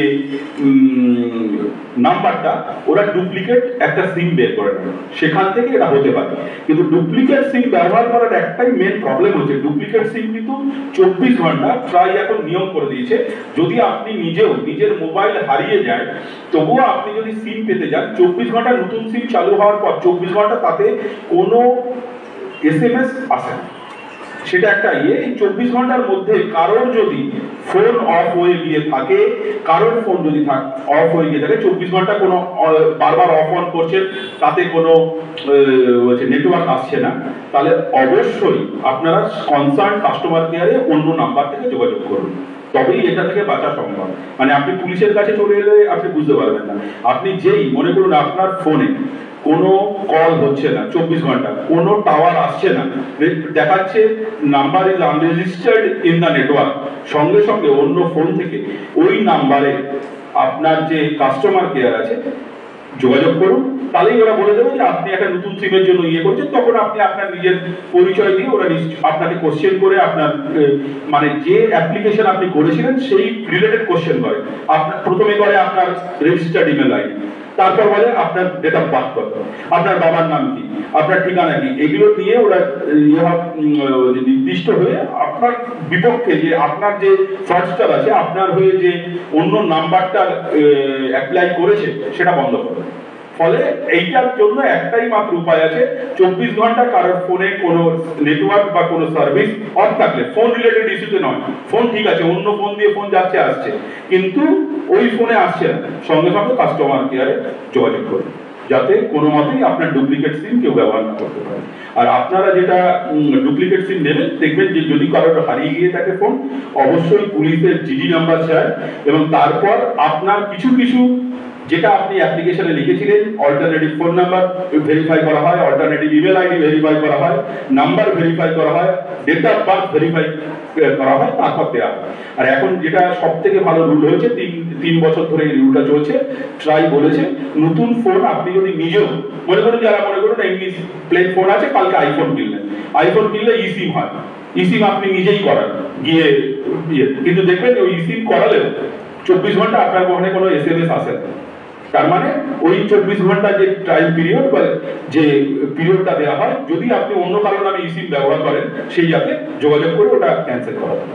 B: নাম্বারটা ওরা ডুপ্লিকেট একটা সিম বের করে নেবে, সেখান থেকে এটা হতে পারে। কিন্তু ডুপ্লিকেট সিম ব্যবহার করার একটাই মেন প্রবলেম হচ্ছে ডুপ্লিকেট সিম কিন্তু 24 ঘন্টা প্রায় এখন নিয়ম করে দিয়েছে। যদি আপনি নিজেও নিজের মোবাইল হারিয়ে যায় তবুও আপনি যদি সিম পেতে যান 24 ঘন্টা নতুন সিম চালু হওয়ার পর 24 ঘন্টা তাতে কোনো এসএমএস আসে না, সেটা একটা এই 24 ঘন্টার মধ্যে কারোর যদি ফোন অফ হয়ে গিয়ে থাকে, কারোর ফোন যদি অফ হয়ে গিয়ে থাকে 24 ঘন্টা কোনো বারবার অফ অন করছে তাতে কোনো নেটওয়ার্ক আসছে না, তাহলে অবশ্যই আপনারা কনসার্ন কাস্টমার কেয়ারে অন্য নাম্বার থেকে যোগাযোগ করুন, তবেই এটা থেকে বাঁচা সম্ভব। মানে আপনি পুলিশের কাছে চলে এলে আপনি বুঝতে পারবেন না। আপনি যেই মনে করুন আপনার ফোনে কোনো কল হচ্ছে না 24 ঘন্টা, কোনো টাওয়ার আসছে না, দেখাচ্ছে number is unregistered in the network, সঙ্গে সঙ্গে অন্য ফোন থেকে ওই নাম্বারে আপনার যে কাস্টমার কেয়ার আছে যোগাযোগ করুন, তাহলেই ওরা বলে দেবে যে আপনি একটা নতুন সিমের জন্য করছেন। তখন আপনি আপনার নিজের পরিচয় দিয়ে ওরা আপনাকে কোশ্চেন করে আপনার মানে যে অ্যাপ্লিকেশন আপনি করেছিলেন সেই রিলেটেড কোশ্চেন করে। আপনার প্রথমে করে আপনার রেজিস্টার্ড ইমেল আইডি, তারপর বলে আপনার ডেট অফ বার্থ কত, আপনার বাবার নাম কি, আপনার ঠিকানা কি, এগুলো দিয়ে ওরা নির্দিষ্ট হয়ে আপনার বিপক্ষে যে আপনার যে ফ্রডস্টার আছে আপনার হয়ে যে অন্য নাম্বারটা অ্যাপ্লাই করেছে সেটা বন্ধ করে। ফলে এইটার জন্য একটাই মাত্র উপায় আছে, 24 ঘন্টা কারোর ফোনে কোনো নেটওয়ার্ক বা কোনো সার্ভিস অফ থাকলে, ফোন রিলেটেড ইস্যুতে নয়, ফোন ঠিক আছে অন্য ফোন দিয়ে ফোন যাচ্ছে আসছে কিন্তু ওই ফোনে আসছে না, সঙ্গে সঙ্গে কাস্টমার কেয়ারে যোগাযোগ করুন যাতে কোনো মতেই আপনার ডুপ্লিকেট সিম কেউ ব্যবহার না করতে পারে। আর আপনারা যেটা ডুপ্লিকেট সিম নেবেন দেখবেন যে যদি কারোর হারিয়ে গিয়ে থাকে ফোন অবশ্যই পুলিশের জিডি নাম্বার চায় এবং তারপর আপনার কিছু কিছু যেটা আপনি অ্যাপ্লিকেশনে লিখেছিলেন অল্টারনেটিভ ফোন নাম্বার ভেরিফাই করা হয়, অল্টারনেটিভ ইমেল আইডি ভেরিফাই করা হয়, নাম্বার ভেরিফাই করা হয়, ডেট অফ বার্থ ভেরিফাই করা হয়, তারপর দেওয়া হয়। আর এখন যেটা সব থেকে ভালো রুল হয়েছে 3 বছর ধরে এই রুলটা চলছে, ট্রাই বলেছে নতুন ফোন আপনি যদি নিজেও মনে করুন যারা মনে করুন এমনি প্লেন ফোন আছে কালকে আইফোন কিনলেন, আইফোন কিনলে ইসিম হয়, ইসিম আপনি নিজেই করান গিয়ে কিন্তু দেখবেন ওই ইসিম করালেও 24 ঘন্টা আপনার ফোনে কোনো এসএমএস আসে না, তার মানে ওই 24 ঘন্টা যে টাইম পিরিয়ড বা যে পিরিয়ডটা দেওয়া হয় যদি আপনি অন্য কারণে ইসিম ব্যবহার করেন সেই যাতে যোগাযোগ করে ওটা ক্যান্সেল করা যায়।